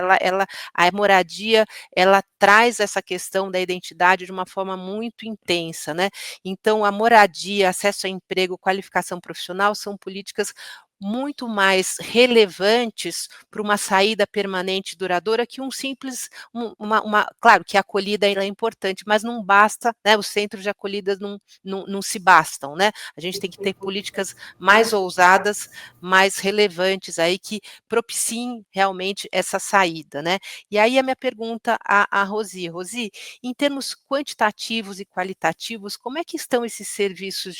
A moradia, ela traz essa questão da identidade de uma forma muito intensa, né? Então, a moradia, acesso a emprego, qualificação profissional são políticas muito mais relevantes para uma saída permanente e duradoura que um simples, claro que a acolhida ela é importante, mas não basta, né, os centros de acolhida não se bastam, né, a gente tem que ter políticas mais ousadas, mais relevantes aí, que propiciem realmente essa saída, né. E aí a minha pergunta à Rosi. Rosi, em termos quantitativos e qualitativos, como é que estão esses serviços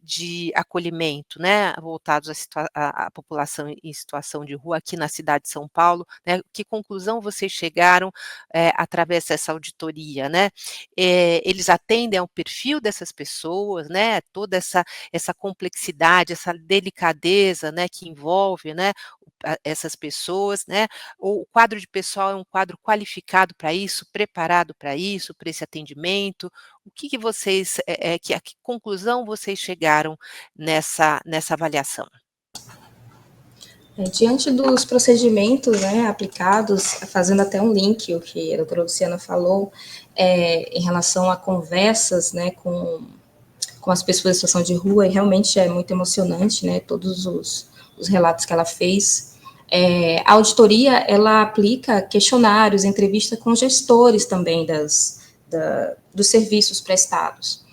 de acolhimento, né, voltados à população em situação de rua aqui na cidade de São Paulo, né, que conclusão vocês chegaram, através dessa auditoria, né? Eles atendem ao perfil dessas pessoas, né, toda essa complexidade, essa delicadeza, né, que envolve, né, essas pessoas, né, o quadro de pessoal é um quadro qualificado para isso, preparado para isso, para esse atendimento? O que vocês, a que conclusão vocês chegaram nessa avaliação? Diante dos procedimentos, né, aplicados, fazendo até um link, o que a doutora Luciana falou, em relação a conversas, né, com as pessoas em situação de rua, e realmente é muito emocionante, né, todos os relatos que ela fez. A auditoria, ela aplica questionários, entrevista com gestores também dos serviços prestados.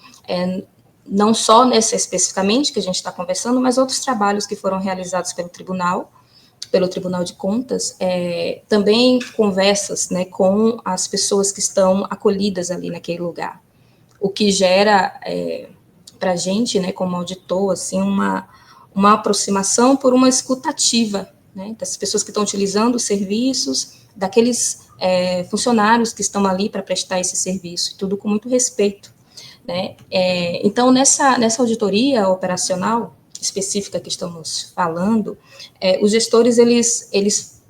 Não só nessa especificamente que a gente está conversando, mas outros trabalhos que foram realizados pelo Tribunal de Contas, também conversas, né, com as pessoas que estão acolhidas ali naquele lugar, o que gera para a gente, né, como auditor, assim, uma aproximação por uma escutativa, né, das pessoas que estão utilizando os serviços, daqueles funcionários que estão ali para prestar esse serviço, tudo com muito respeito, né. Então, nessa auditoria operacional específica que estamos falando, os gestores, eles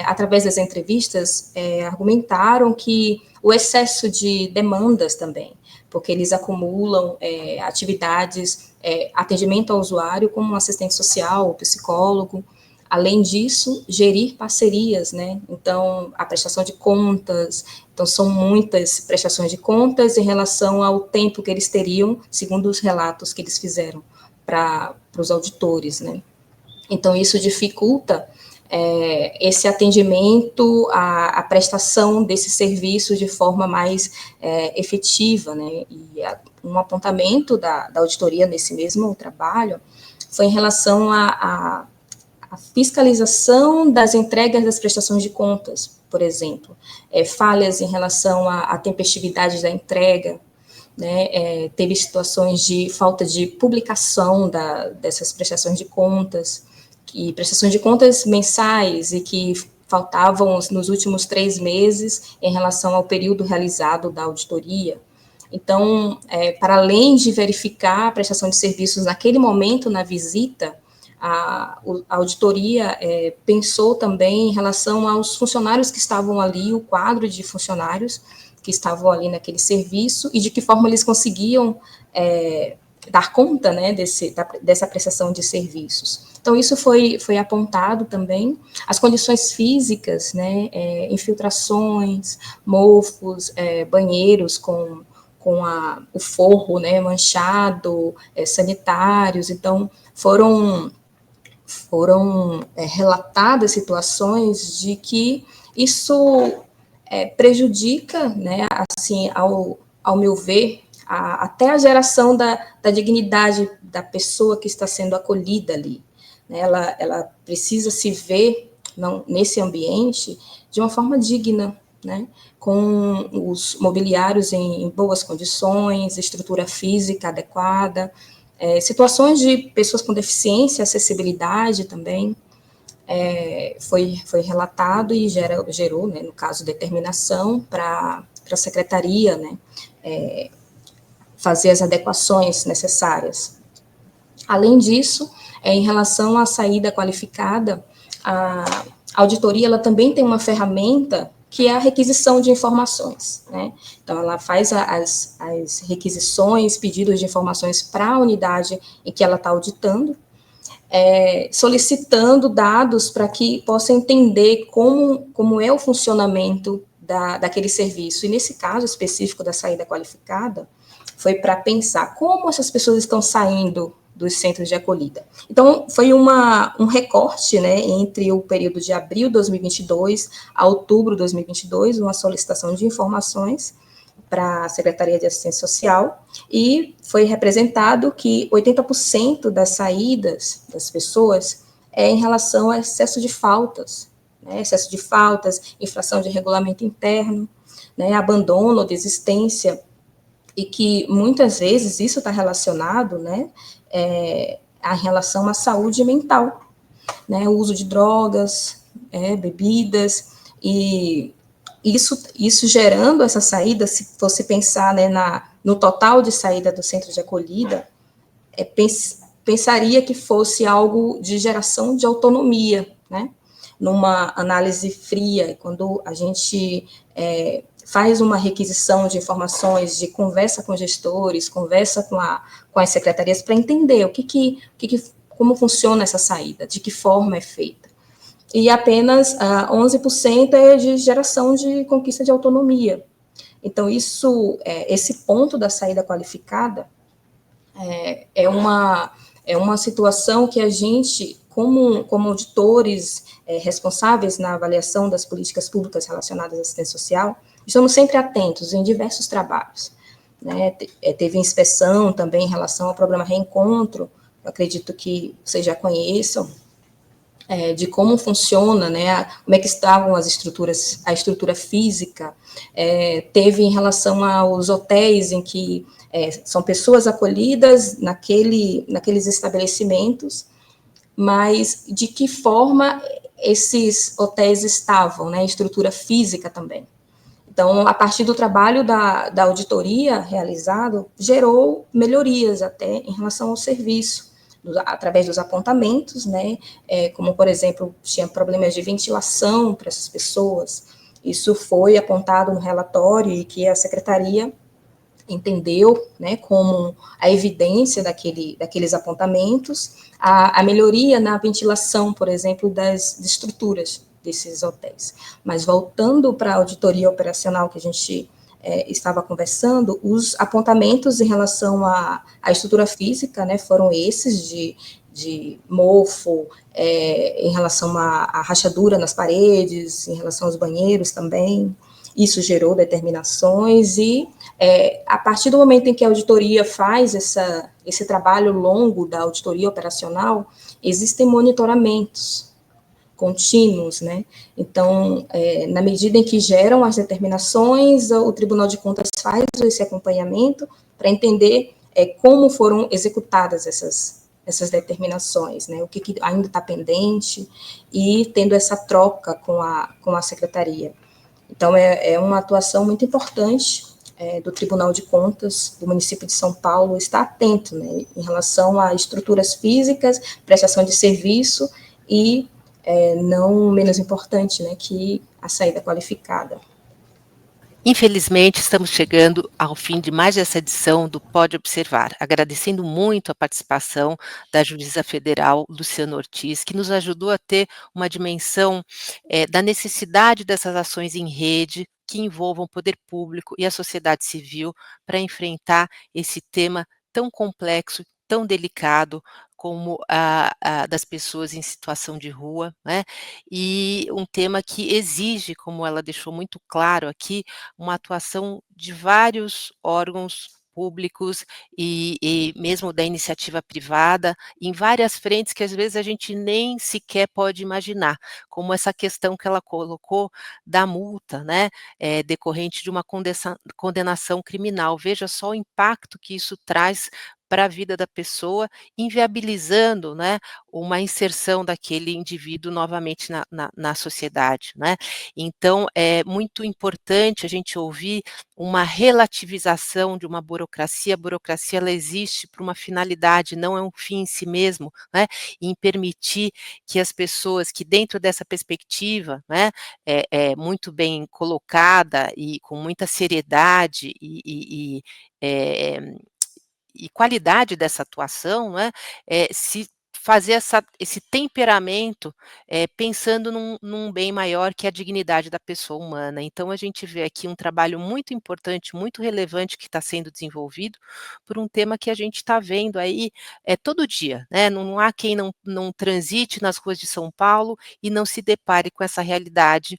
através das entrevistas, argumentaram que o excesso de demandas também, porque eles acumulam atividades, atendimento ao usuário como um assistente social, psicólogo, além disso, gerir parcerias, né, então, a prestação de contas, então são muitas prestações de contas em relação ao tempo que eles teriam, segundo os relatos que eles fizeram para os auditores, né. Então, isso dificulta esse atendimento, a prestação desse serviço de forma mais efetiva, né, e um apontamento da auditoria nesse mesmo trabalho foi em relação à fiscalização das entregas das prestações de contas, por exemplo, falhas em relação à tempestividade da entrega, né, teve situações de falta de publicação dessas prestações de contas, prestações de contas mensais e que faltavam nos últimos 3 meses em relação ao período realizado da auditoria. Então, para além de verificar a prestação de serviços naquele momento na visita, a auditoria pensou também em relação aos funcionários que estavam ali, o quadro de funcionários que estavam ali naquele serviço e de que forma eles conseguiam dar conta, né, dessa prestação de serviços. Então, isso foi apontado também. As condições físicas, né, infiltrações, mofos, banheiros com o forro, né, manchado, sanitários. Então, foram relatadas situações de que isso prejudica, né, assim, ao meu ver, até a geração da dignidade da pessoa que está sendo acolhida ali, né, ela precisa se ver nesse ambiente de uma forma digna, né, com os mobiliários em boas condições, estrutura física adequada, situações de pessoas com deficiência, acessibilidade também, foi relatado e gerou, né, no caso, determinação para a secretaria, né, fazer as adequações necessárias. Além disso, em relação à saída qualificada, a auditoria ela também tem uma ferramenta que é a requisição de informações, né? Então, ela faz as requisições, pedidos de informações para a unidade em que ela está auditando, solicitando dados para que possa entender como é o funcionamento daquele serviço. E nesse caso específico da saída qualificada, foi para pensar como essas pessoas estão saindo dos centros de acolhida. Então, foi um recorte, né, entre o período de abril de 2022 a outubro de 2022, uma solicitação de informações para a Secretaria de Assistência Social, e foi representado que 80% das saídas das pessoas é em relação a excesso de faltas, né, excesso de faltas, infração de regulamento interno, né, abandono, desistência, e que muitas vezes isso está relacionado, né, a relação à saúde mental, né, o uso de drogas, bebidas, e isso gerando essa saída, se você pensar, né, no total de saída do centro de acolhida, pensaria que fosse algo de geração de autonomia, né, numa análise fria, quando a gente faz uma requisição de informações, de conversa com gestores, conversa com as secretarias para entender como funciona essa saída, de que forma é feita. E apenas 11% é de geração de conquista de autonomia. Então, esse ponto da saída qualificada é uma situação que a gente, como auditores responsáveis na avaliação das políticas públicas relacionadas à assistência social, estamos sempre atentos em diversos trabalhos, né? Teve inspeção também em relação ao programa Reencontro, eu acredito que vocês já conheçam, de como funciona, né, como é que estavam as estruturas, a estrutura física, teve em relação aos hotéis em que são pessoas acolhidas naqueles estabelecimentos, mas de que forma esses hotéis estavam, né, estrutura física também. Então, a partir do trabalho da auditoria realizado, gerou melhorias até em relação ao serviço, através dos apontamentos, né, como, por exemplo, tinha problemas de ventilação para essas pessoas. Isso foi apontado no relatório e que a secretaria entendeu, né, como a evidência daqueles apontamentos, a melhoria na ventilação, por exemplo, das estruturas desses hotéis. Mas voltando para a auditoria operacional que a gente estava conversando, os apontamentos em relação à estrutura física, né, foram esses de mofo, em relação à rachadura nas paredes, em relação aos banheiros também. Isso gerou determinações e, a partir do momento em que a auditoria faz esse trabalho longo da auditoria operacional, existem monitoramentos contínuos, né? Então, na medida em que geram as determinações, o Tribunal de Contas faz esse acompanhamento para entender como foram executadas essas determinações, né? O que ainda está pendente, e tendo essa troca com a Secretaria. Então, é uma atuação muito importante do Tribunal de Contas do município de São Paulo, estar atento, né, em relação a estruturas físicas, prestação de serviço e, não menos importante, né, que a saída qualificada. Infelizmente, estamos chegando ao fim de mais essa edição do Pode Observar, agradecendo muito a participação da juíza federal Luciana Ortiz, que nos ajudou a ter uma dimensão da necessidade dessas ações em rede, que envolvam o poder público e a sociedade civil para enfrentar esse tema tão complexo, tão delicado, como das pessoas em situação de rua, né? E um tema que exige, como ela deixou muito claro aqui, uma atuação de vários órgãos públicos e mesmo da iniciativa privada, em várias frentes que às vezes a gente nem sequer pode imaginar, como essa questão que ela colocou da multa, né, decorrente de uma condenação criminal. Veja só o impacto que isso traz para a vida da pessoa, inviabilizando, né, uma inserção daquele indivíduo novamente na sociedade, né. Então, é muito importante a gente ouvir uma relativização de uma burocracia. A burocracia, ela existe para uma finalidade, não é um fim em si mesmo, né, em permitir que as pessoas que dentro dessa perspectiva, né, muito bem colocada e com muita seriedade e qualidade dessa atuação, né, se fazer esse temperamento pensando num bem maior que é a dignidade da pessoa humana. Então a gente vê aqui um trabalho muito importante, muito relevante que está sendo desenvolvido por um tema que a gente está vendo aí todo dia, né? Não há quem não transite nas ruas de São Paulo e não se depare com essa realidade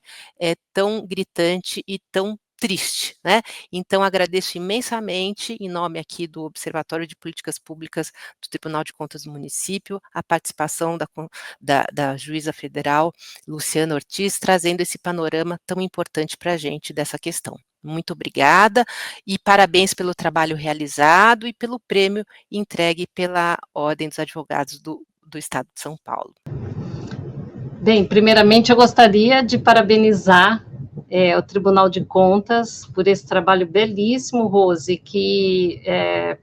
tão gritante e tão triste, né? Então agradeço imensamente, em nome aqui do Observatório de Políticas Públicas do Tribunal de Contas do Município, a participação da juíza federal, Luciana Ortiz, trazendo esse panorama tão importante para a gente dessa questão. Muito obrigada e parabéns pelo trabalho realizado e pelo prêmio entregue pela Ordem dos Advogados do Estado de São Paulo. Bem, primeiramente eu gostaria de parabenizar o Tribunal de Contas por esse trabalho belíssimo, Rose, que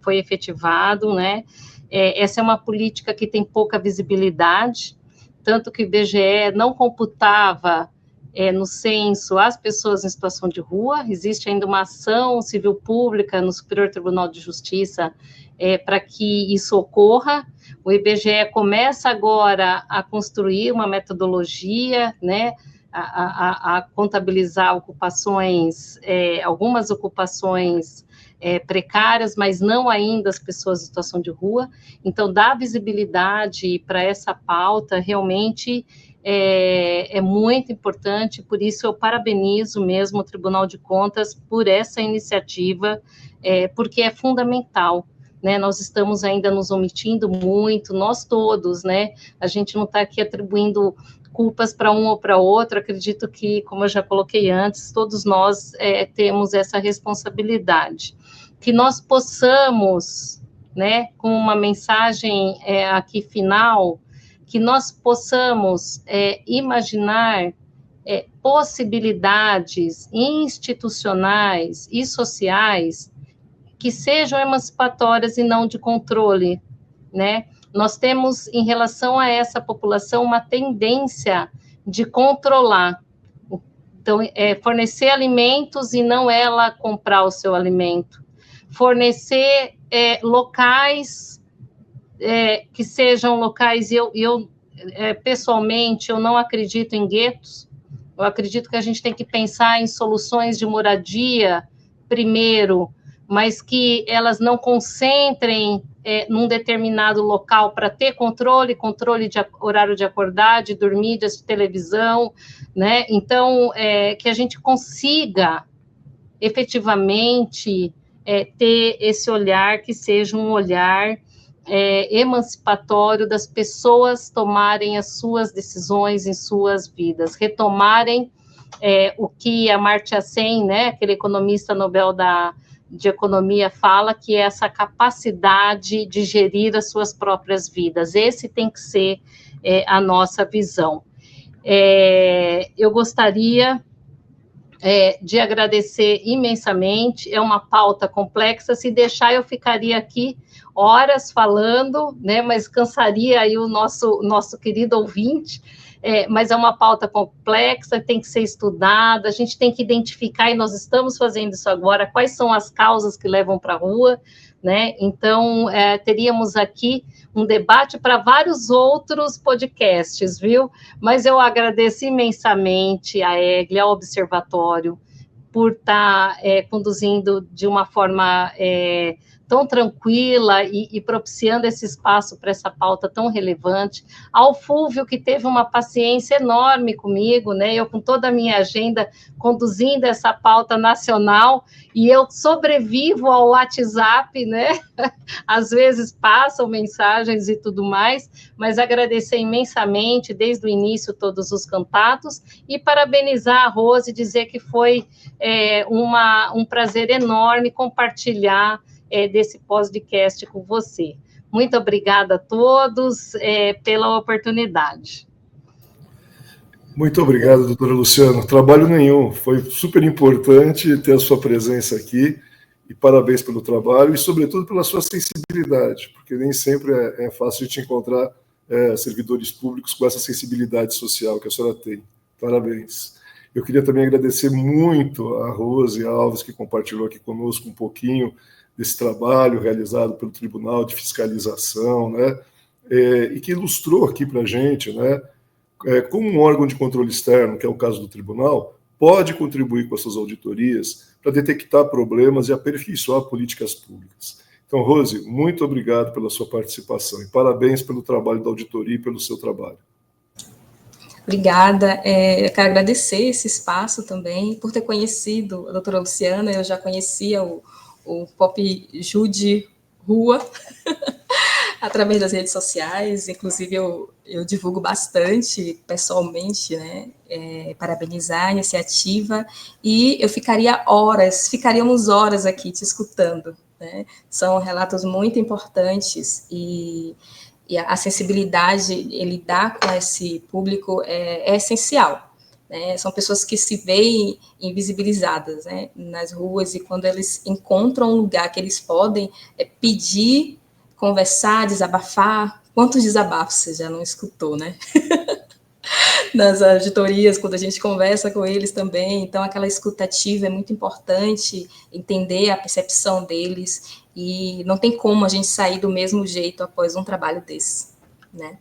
foi efetivado, né? Essa é uma política que tem pouca visibilidade, tanto que o IBGE não computava no censo as pessoas em situação de rua. Existe ainda uma ação civil pública no Superior Tribunal de Justiça para que isso ocorra. O IBGE começa agora a construir uma metodologia, né, a contabilizar ocupações, algumas ocupações precárias, mas não ainda as pessoas em situação de rua. Então, dar visibilidade para essa pauta realmente é muito importante, por isso eu parabenizo mesmo o Tribunal de Contas por essa iniciativa, porque é fundamental, né? Nós estamos ainda nos omitindo muito, nós todos, né? A gente não está aqui atribuindo culpas para um ou para outro, acredito que, como eu já coloquei antes, todos nós temos essa responsabilidade. Que nós possamos, né, com uma mensagem aqui final, que nós possamos imaginar possibilidades institucionais e sociais que sejam emancipatórias e não de controle, né? Nós temos, em relação a essa população, uma tendência de controlar. Então, fornecer alimentos e não ela comprar o seu alimento. Fornecer locais que sejam locais, e eu pessoalmente, eu não acredito em guetos. Eu acredito que a gente tem que pensar em soluções de moradia primeiro, mas que elas não concentrem num determinado local para ter controle de horário de acordar, de dormir, de televisão, né? Então, que a gente consiga efetivamente ter esse olhar que seja um olhar emancipatório das pessoas tomarem as suas decisões em suas vidas, retomarem o que a Amartya Sen, né, aquele economista Nobel de Economia, fala, que é essa capacidade de gerir as suas próprias vidas. Esse tem que ser a nossa visão. Eu gostaria de agradecer imensamente, é uma pauta complexa, se deixar eu ficaria aqui horas falando, né, mas cansaria aí o nosso querido ouvinte, mas é uma pauta complexa, tem que ser estudada, a gente tem que identificar, e nós estamos fazendo isso agora, quais são as causas que levam para a rua, né? Então, teríamos aqui um debate para vários outros podcasts, viu? Mas eu agradeço imensamente a EGLE, ao Observatório, por estar conduzindo de uma forma tão tranquila e propiciando esse espaço para essa pauta tão relevante, ao Fúvio, que teve uma paciência enorme comigo, né, eu com toda a minha agenda conduzindo essa pauta nacional, e eu sobrevivo ao WhatsApp, né, às vezes passam mensagens e tudo mais, mas agradecer imensamente, desde o início, todos os contatos, e parabenizar a Rose, dizer que foi um prazer enorme compartilhar desse podcast com você. Muito obrigada a todos pela oportunidade. Muito obrigado, doutora Luciana. Trabalho nenhum. Foi super importante ter a sua presença aqui e parabéns pelo trabalho e, sobretudo, pela sua sensibilidade, porque nem sempre é fácil de te encontrar servidores públicos com essa sensibilidade social que a senhora tem. Parabéns. Eu queria também agradecer muito a Rose Alves, que compartilhou aqui conosco um pouquinho desse trabalho realizado pelo Tribunal de Fiscalização, né? e que ilustrou aqui para a gente, né, como um órgão de controle externo, que é o caso do tribunal, pode contribuir com essas auditorias para detectar problemas e aperfeiçoar políticas públicas. Então, Rose, muito obrigado pela sua participação e parabéns pelo trabalho da auditoria e pelo seu trabalho. Obrigada. Eu quero agradecer esse espaço também, por ter conhecido a doutora Luciana. Eu já conhecia o Pop Jude Rua através das redes sociais, inclusive eu divulgo bastante pessoalmente, né? Parabenizar a iniciativa, e eu ficaríamos horas aqui te escutando, né? São relatos muito importantes e a sensibilidade em lidar com esse público é essencial. Né? São pessoas que se veem invisibilizadas, né, nas ruas, e quando eles encontram um lugar que eles podem pedir, conversar, desabafar. Quantos desabafos você já não escutou, né? Nas auditorias, quando a gente conversa com eles também. Então, aquela escutativa é muito importante, entender a percepção deles, e não tem como a gente sair do mesmo jeito após um trabalho desse, né?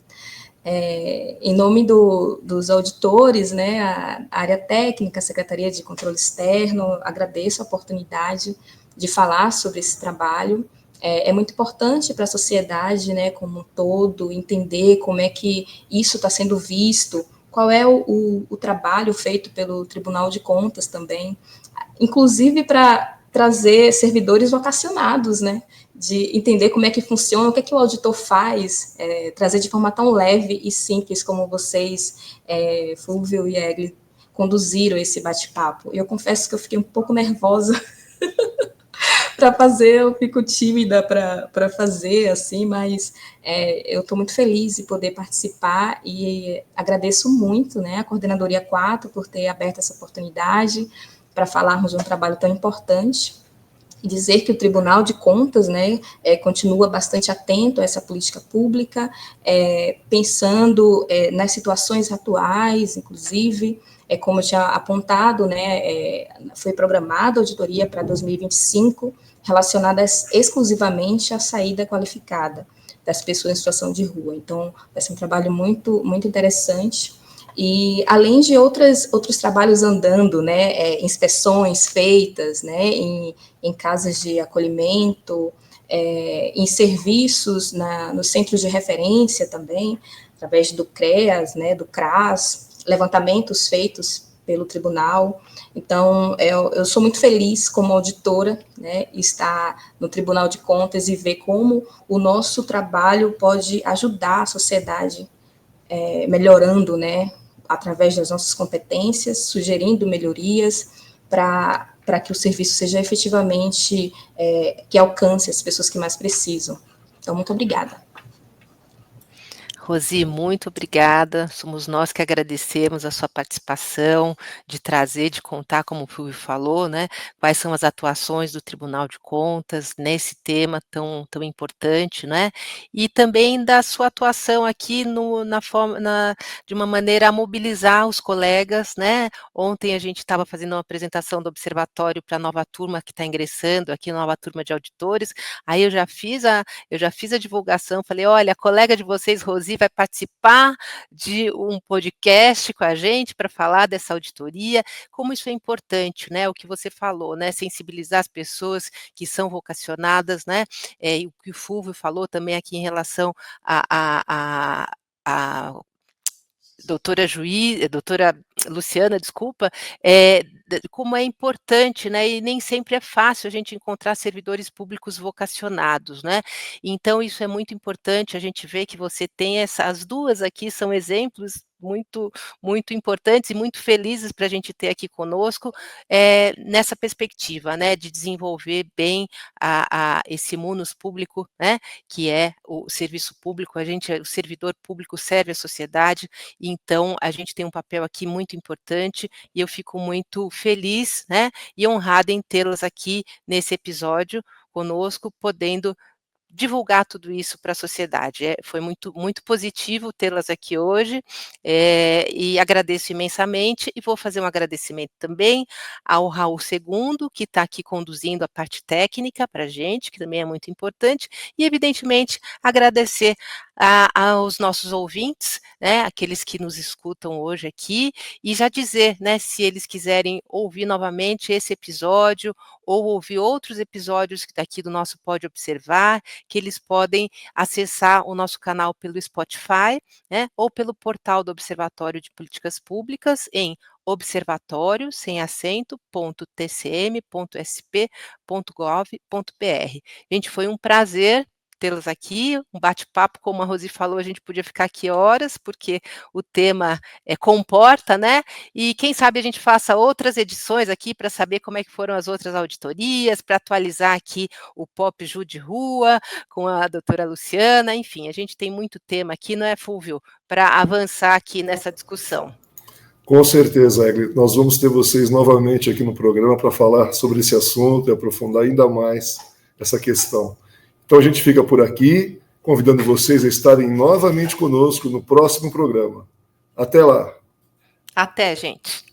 Em nome dos auditores, né, a área técnica, a Secretaria de Controle Externo, agradeço a oportunidade de falar sobre esse trabalho. É muito importante para a sociedade, né, como um todo, entender como é que isso está sendo visto, qual é o trabalho feito pelo Tribunal de Contas também, inclusive para trazer servidores vocacionados, né, de entender como é que funciona, o que é que o auditor faz, trazer de forma tão leve e simples como vocês, Fulvio e Egli, conduziram esse bate-papo. Eu confesso que eu fiquei um pouco nervosa para fazer, eu fico tímida para fazer, assim, mas eu estou muito feliz de poder participar, e agradeço muito, né, a Coordenadoria 4 por ter aberto essa oportunidade para falarmos de um trabalho tão importante, e dizer que o Tribunal de Contas, né, continua bastante atento a essa política pública, pensando nas situações atuais, inclusive, como eu tinha apontado, né, foi programada a auditoria para 2025, relacionada exclusivamente à saída qualificada das pessoas em situação de rua. Então, vai ser um trabalho muito, muito interessante. E além de outros trabalhos andando, né, inspeções feitas, né, em casas de acolhimento, em serviços nos centros de referência também, através do CREAS, né, do CRAS, levantamentos feitos pelo tribunal. Então, eu sou muito feliz como auditora, né, estar no Tribunal de Contas e ver como o nosso trabalho pode ajudar a sociedade, melhorando, né, através das nossas competências, sugerindo melhorias para que o serviço seja efetivamente, que alcance as pessoas que mais precisam. Então, muito obrigada. Rosi, muito obrigada. Somos nós que agradecemos a sua participação, de trazer, de contar, como o Fulvio falou, né, quais são as atuações do Tribunal de Contas nesse tema tão importante, né, e também da sua atuação aqui de uma maneira a mobilizar os colegas, né. Ontem a gente estava fazendo uma apresentação do observatório para a nova turma que está ingressando aqui, nova turma de auditores, aí eu já fiz a divulgação, falei: olha, a colega de vocês, Rosi, vai participar de um podcast com a gente para falar dessa auditoria, como isso é importante, né, o que você falou, né, sensibilizar as pessoas que são vocacionadas, né, e o que o Fulvio falou também aqui em relação a doutora Luciana, desculpa, como é importante, né, e nem sempre é fácil a gente encontrar servidores públicos vocacionados, né, então isso é muito importante, a gente vê que você tem as duas aqui são exemplos muito importantes e muito felizes para a gente ter aqui conosco, nessa perspectiva, né, de desenvolver bem esse munus público, né, que é o serviço público, o servidor público serve à sociedade, então a gente tem um papel aqui muito importante, e eu fico muito feliz, né, e honrada em tê-las aqui nesse episódio conosco, podendo divulgar tudo isso para a sociedade. Foi muito, muito positivo tê-las aqui hoje, e agradeço imensamente, e vou fazer um agradecimento também ao Raul Segundo, que está aqui conduzindo a parte técnica para a gente, que também é muito importante, e evidentemente agradecer aos nossos ouvintes, né, aqueles que nos escutam hoje aqui, e já dizer, né, se eles quiserem ouvir novamente esse episódio, ou ouvir outros episódios daqui do nosso Pode Observar, que eles podem acessar o nosso canal pelo Spotify, né, ou pelo portal do Observatório de Políticas Públicas em observatório, sem acento, .tcm.sp.gov.br. Gente, foi um prazer tê-los aqui, um bate-papo, como a Rosi falou, a gente podia ficar aqui horas, porque o tema comporta, né? E quem sabe a gente faça outras edições aqui para saber como é que foram as outras auditorias, para atualizar aqui o Pop Ju de Rua, com a doutora Luciana, enfim, a gente tem muito tema aqui, não é, Fúvio, para avançar aqui nessa discussão. Com certeza, Egli. Nós vamos ter vocês novamente aqui no programa para falar sobre esse assunto e aprofundar ainda mais essa questão. Então a gente fica por aqui, convidando vocês a estarem novamente conosco no próximo programa. Até lá. Até, gente.